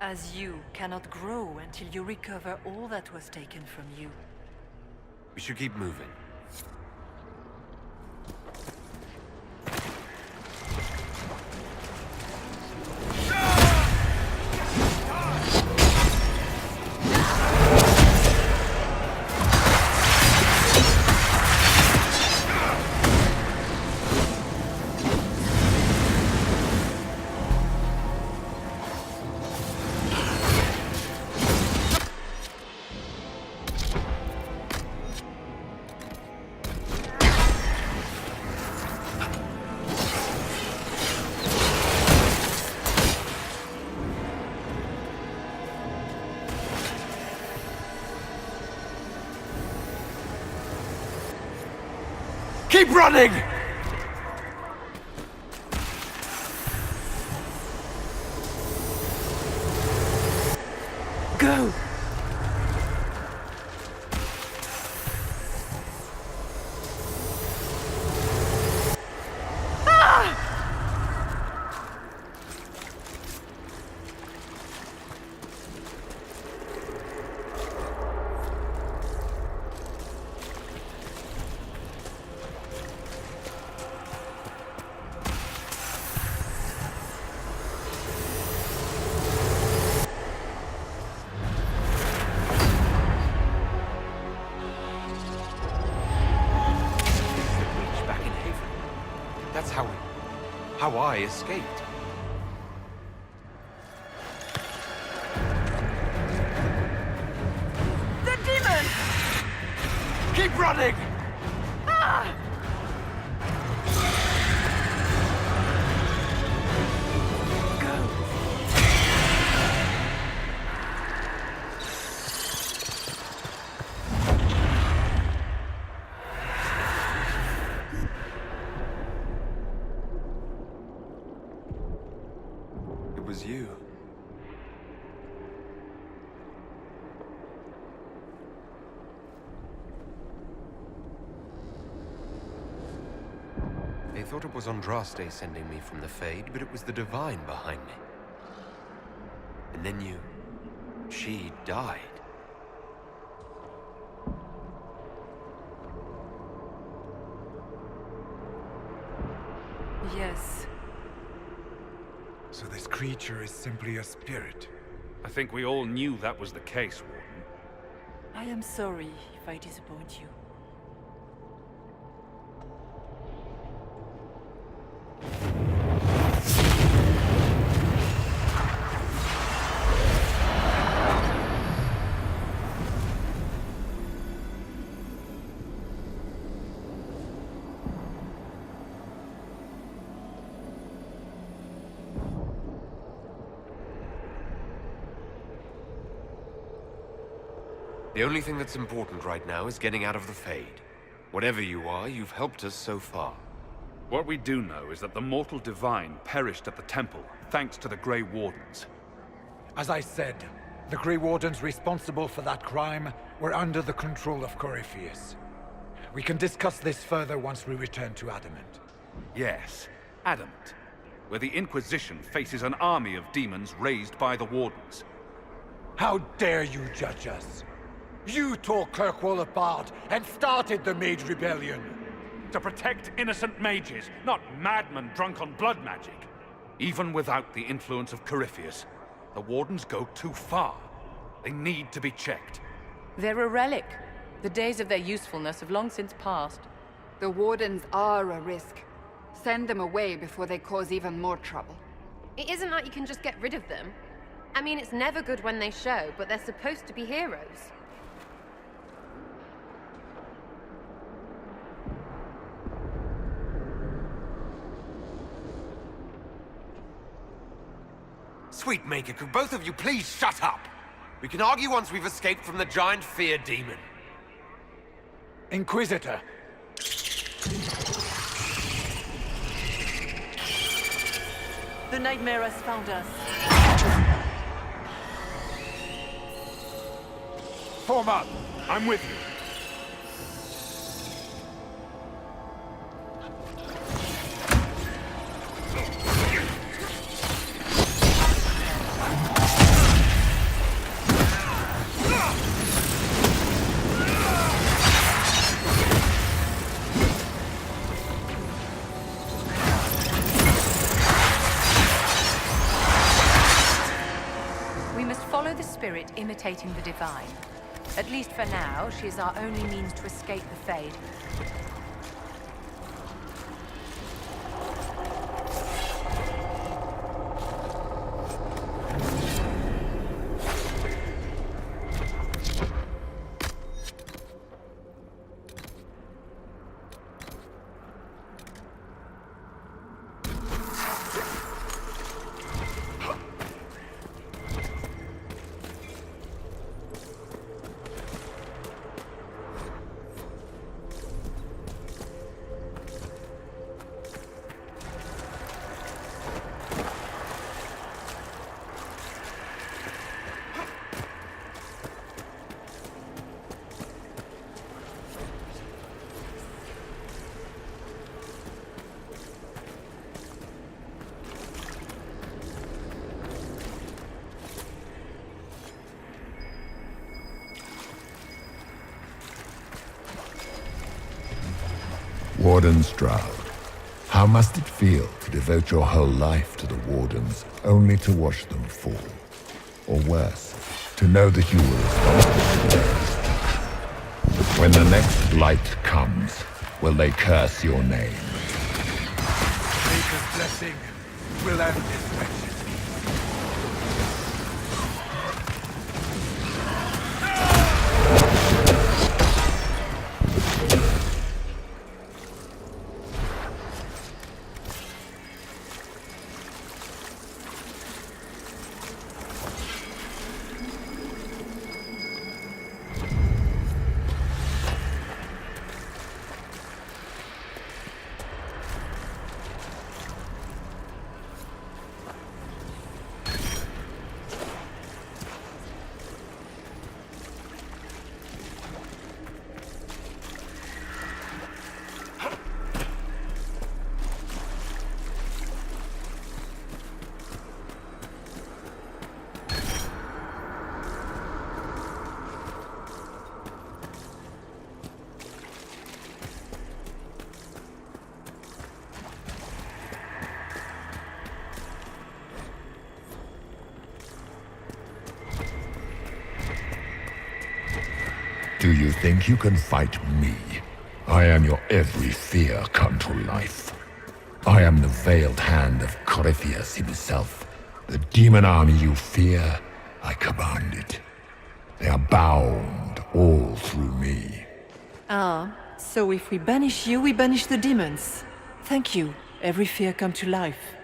as you cannot grow until you recover all that was taken from you. We should keep moving. Keep running! Go! That's how I escaped. The demon! Keep running! Ah! It was you. They thought it was Andraste sending me from the Fade, but it was the Divine behind me. And then she died. Yes. So this creature is simply a spirit. I think we all knew that was the case, Warden. I am sorry if I disappoint you. The only thing that's important right now is getting out of the Fade. Whatever you are, you've helped us so far. What we do know is that the mortal divine perished at the temple, thanks to the Grey Wardens. As I said, the Grey Wardens responsible for that crime were under the control of Corypheus. We can discuss this further once we return to Adamant. Yes, Adamant, where the Inquisition faces an army of demons raised by the Wardens. How dare you judge us? You tore Kirkwall apart and started the Mage Rebellion. To protect innocent mages, not madmen drunk on blood magic. Even without the influence of Corypheus, the Wardens go too far. They need to be checked. They're a relic. The days of their usefulness have long since passed. The Wardens are a risk. Send them away before they cause even more trouble. It isn't like you can just get rid of them. I mean, it's never good when they show, but they're supposed to be heroes. Sweetmaker, could both of you please shut up? We can argue once we've escaped from the giant fear demon. Inquisitor. The nightmare has found us. Form up! I'm with you. Spirit imitating the divine. At least for now, she is our only means to escape the Fade. Warden Stroud, how must it feel to devote your whole life to the Wardens, only to watch them fall? Or worse, to know that you were responsible for their destruction? When the next blight comes, will they curse your name? Maker's blessing will end this wretched. Do you think you can fight me? I am your every fear come to life. I am the veiled hand of Corypheus himself. The demon army you fear, I command it. They are bound all through me. Ah, so if we banish you, we banish the demons. Thank you. Every fear come to life.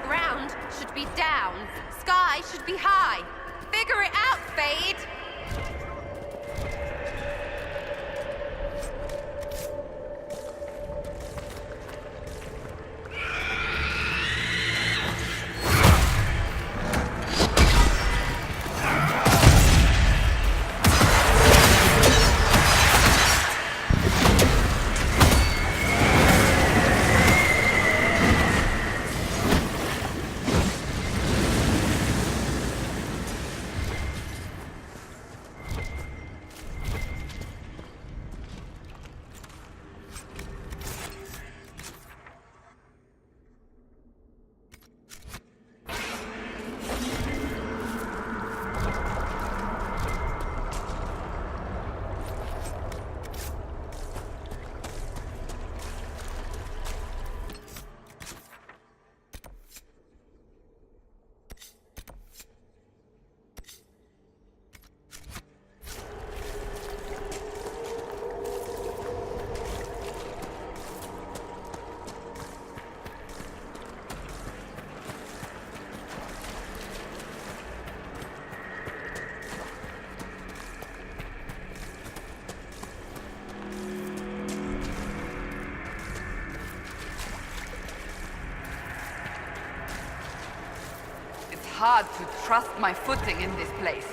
Ground should be down. Sky should be high. Figure it out, Fade! Hard to trust my footing in this place.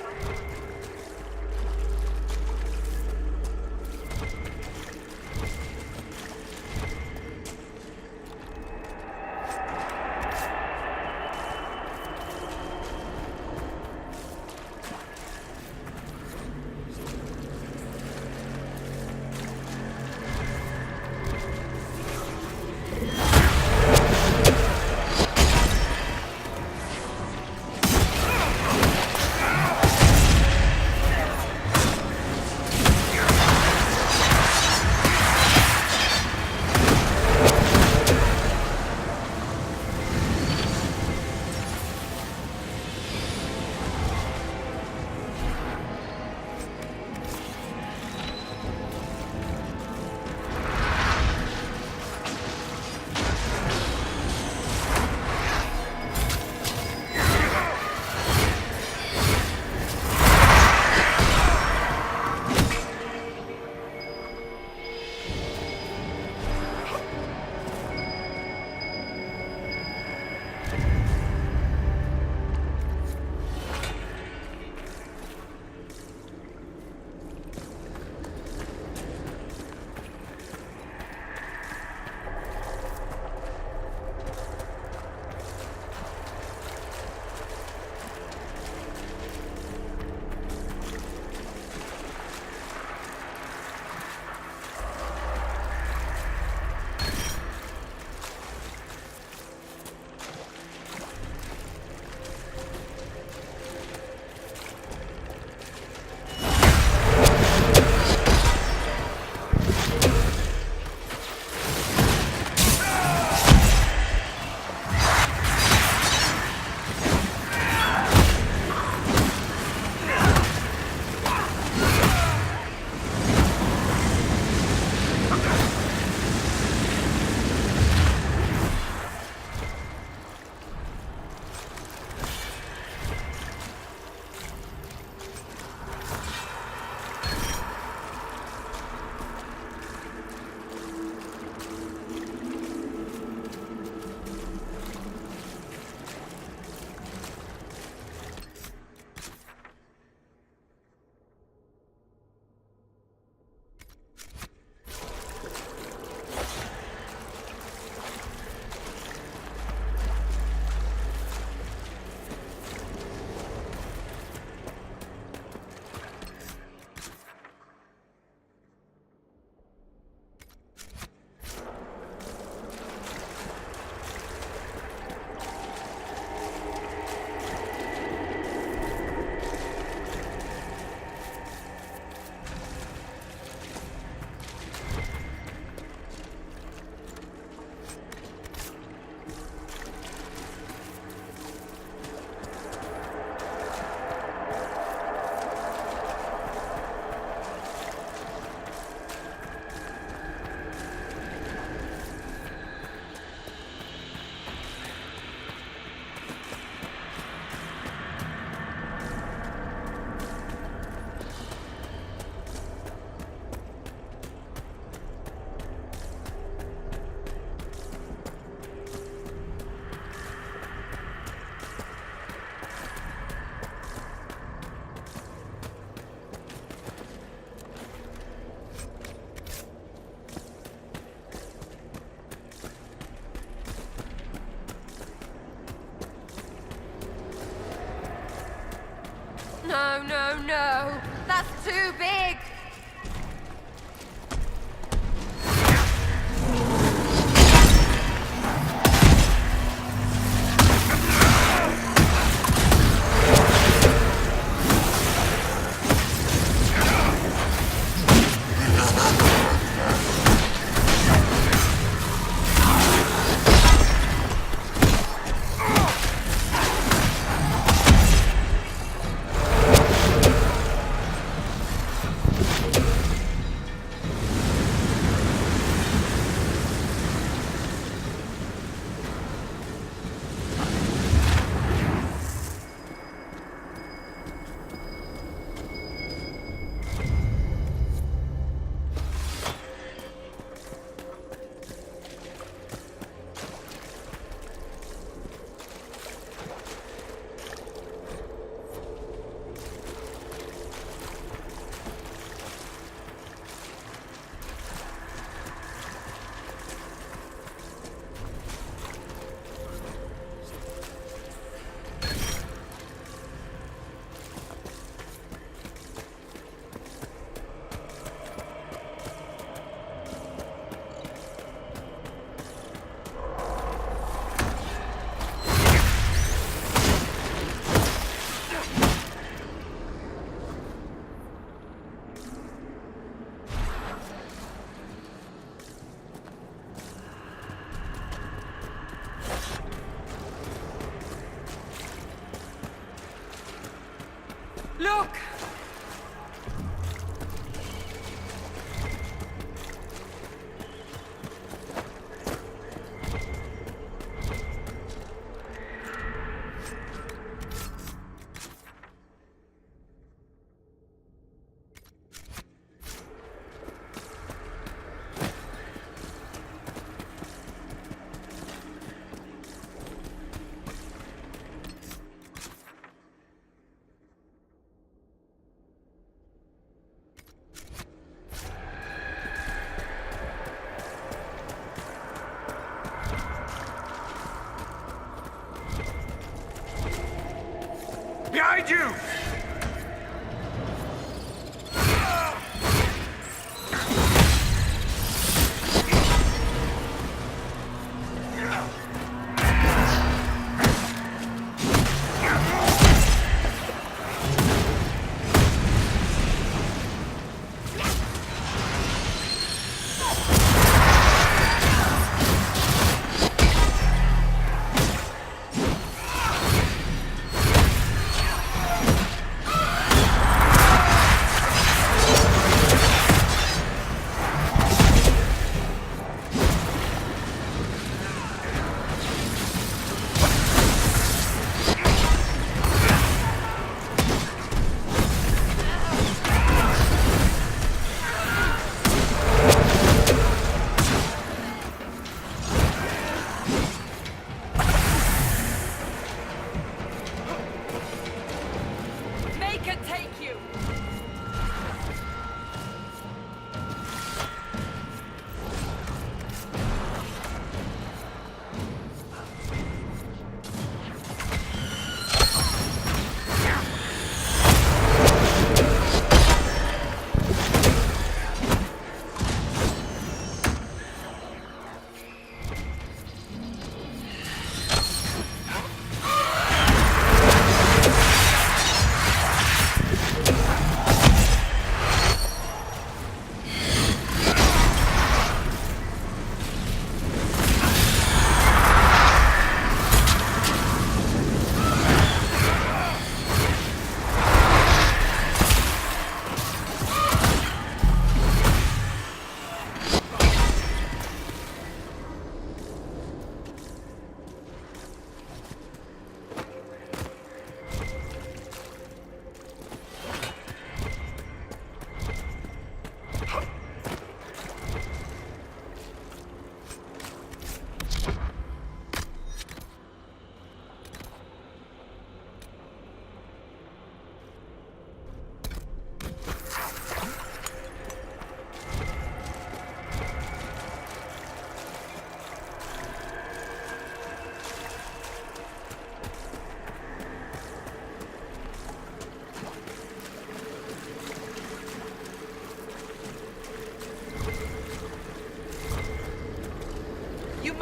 too big! Look! Behind you!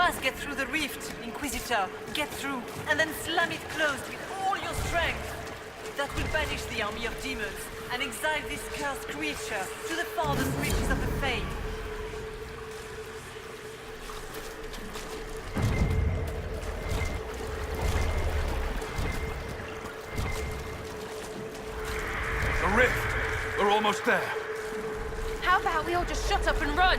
must get through the rift, Inquisitor. Get through, and then slam it closed with all your strength. That will banish the army of demons and exile this cursed creature to the farthest reaches of the Fade. The rift! We're almost there. How about we all just shut up and run?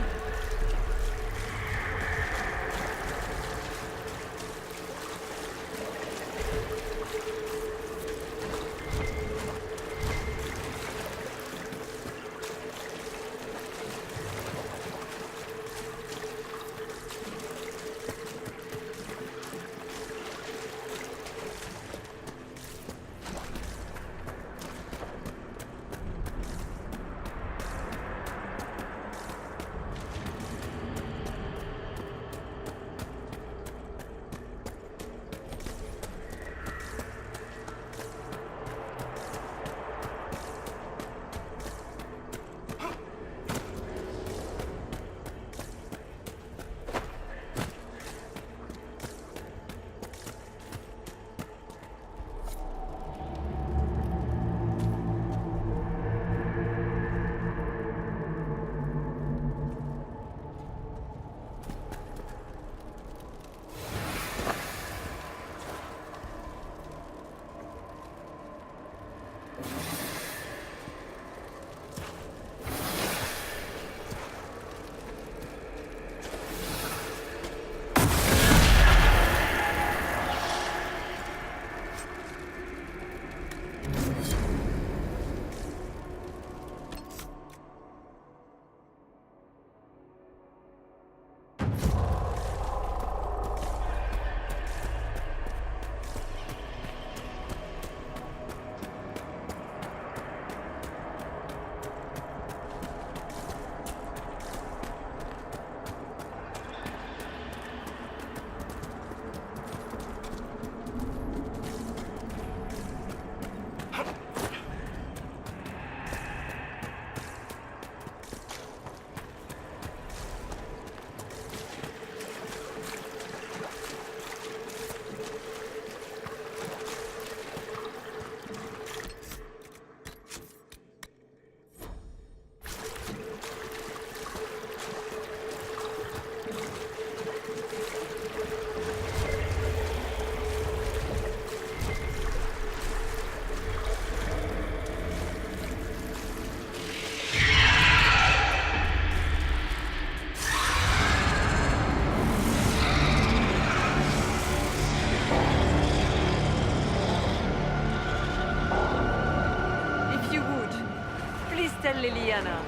Liliana.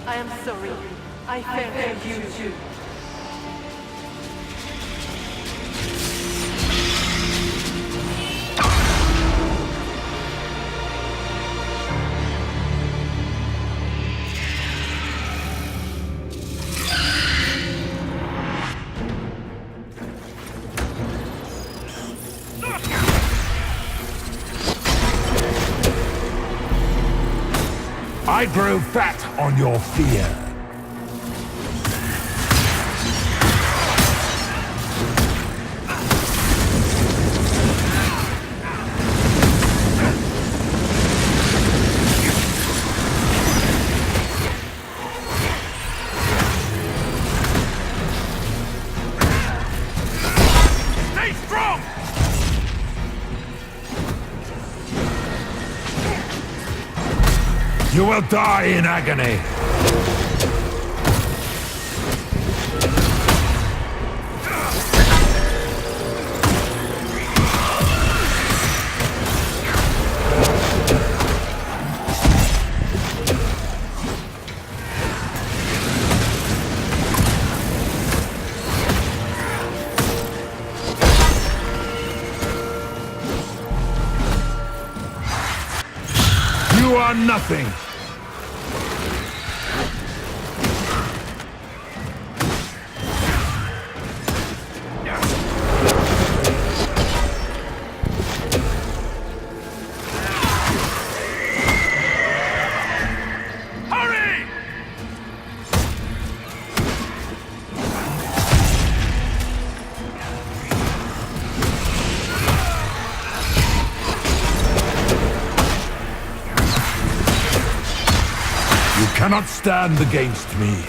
I am sorry. I failed you too. I grow fat on your fear. Stay strong! You will die in agony. You are nothing. cannot stand against me.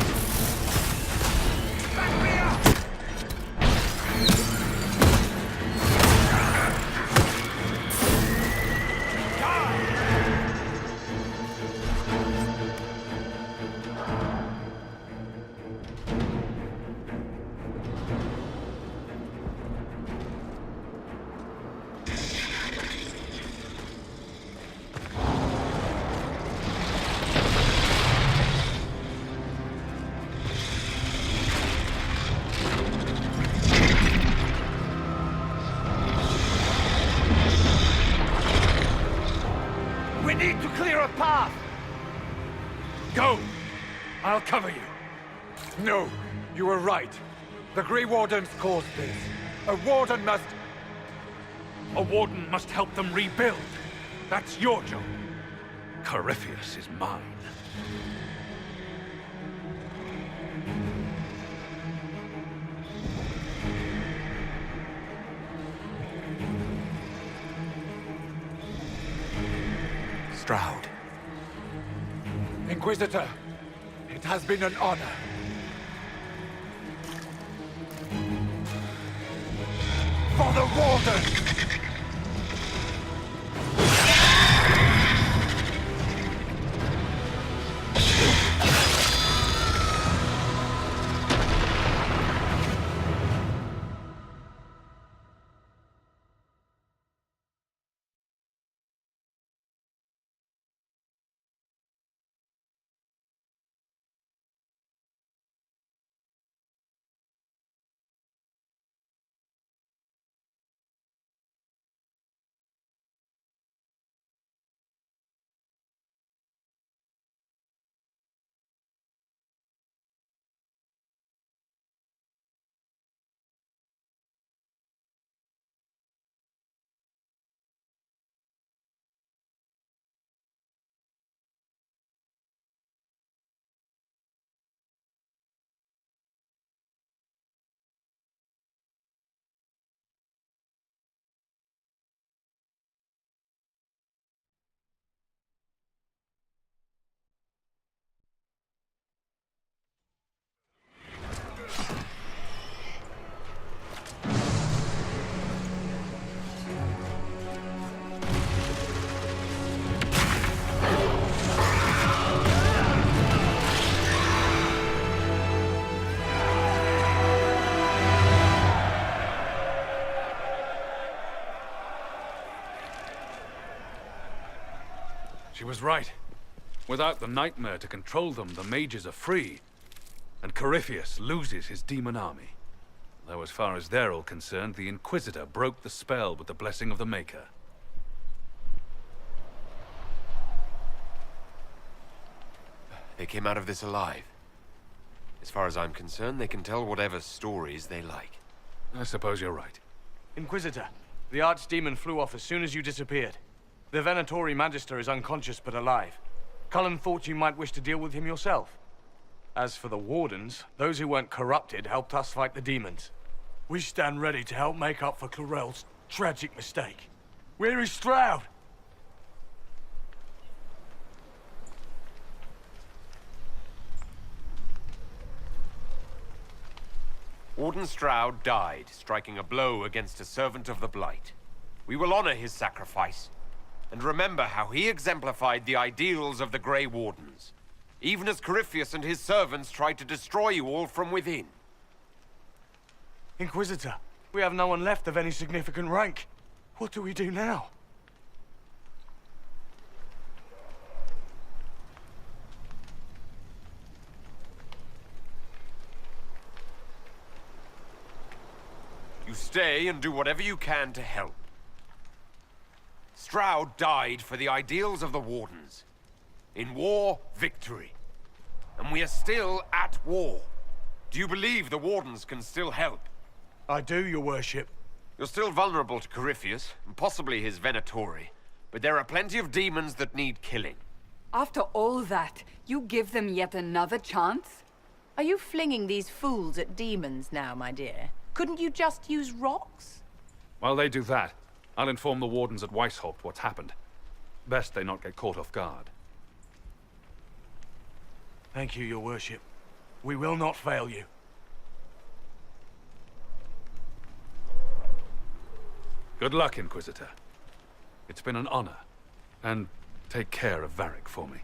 We need to clear a path! Go! I'll cover you. No, you were right. The Grey Wardens caused this. A Warden must... A Warden must help them rebuild. That's your job. Corypheus is mine. Stroud. Inquisitor, it has been an honor. For the Warden! She was right. Without the nightmare to control them, the mages are free. And Corypheus loses his demon army. Though as far as they're all concerned, the Inquisitor broke the spell with the blessing of the Maker. They came out of this alive. As far as I'm concerned, they can tell whatever stories they like. I suppose you're right. Inquisitor, the Archdemon flew off as soon as you disappeared. The Venatori Magister is unconscious but alive. Cullen thought you might wish to deal with him yourself. As for the Wardens, those who weren't corrupted helped us fight the demons. We stand ready to help make up for Clarel's tragic mistake. Where is Stroud? Warden Stroud died, striking a blow against a servant of the Blight. We will honor his sacrifice, and remember how he exemplified the ideals of the Grey Wardens, even as Corypheus and his servants tried to destroy you all from within. Inquisitor, we have no one left of any significant rank. What do we do now? You stay and do whatever you can to help. Stroud died for the ideals of the Wardens. In war, victory. And we are still at war. Do you believe the Wardens can still help? I do, your worship. You're still vulnerable to Corypheus, and possibly his Venatori. But there are plenty of demons that need killing. After all that, you give them yet another chance? Are you flinging these fools at demons now, my dear? Couldn't you just use rocks? While they do that, I'll inform the Wardens at Weishaupt what's happened. Best they not get caught off guard. Thank you, your worship. We will not fail you. Good luck, Inquisitor. It's been an honor. And take care of Varric for me.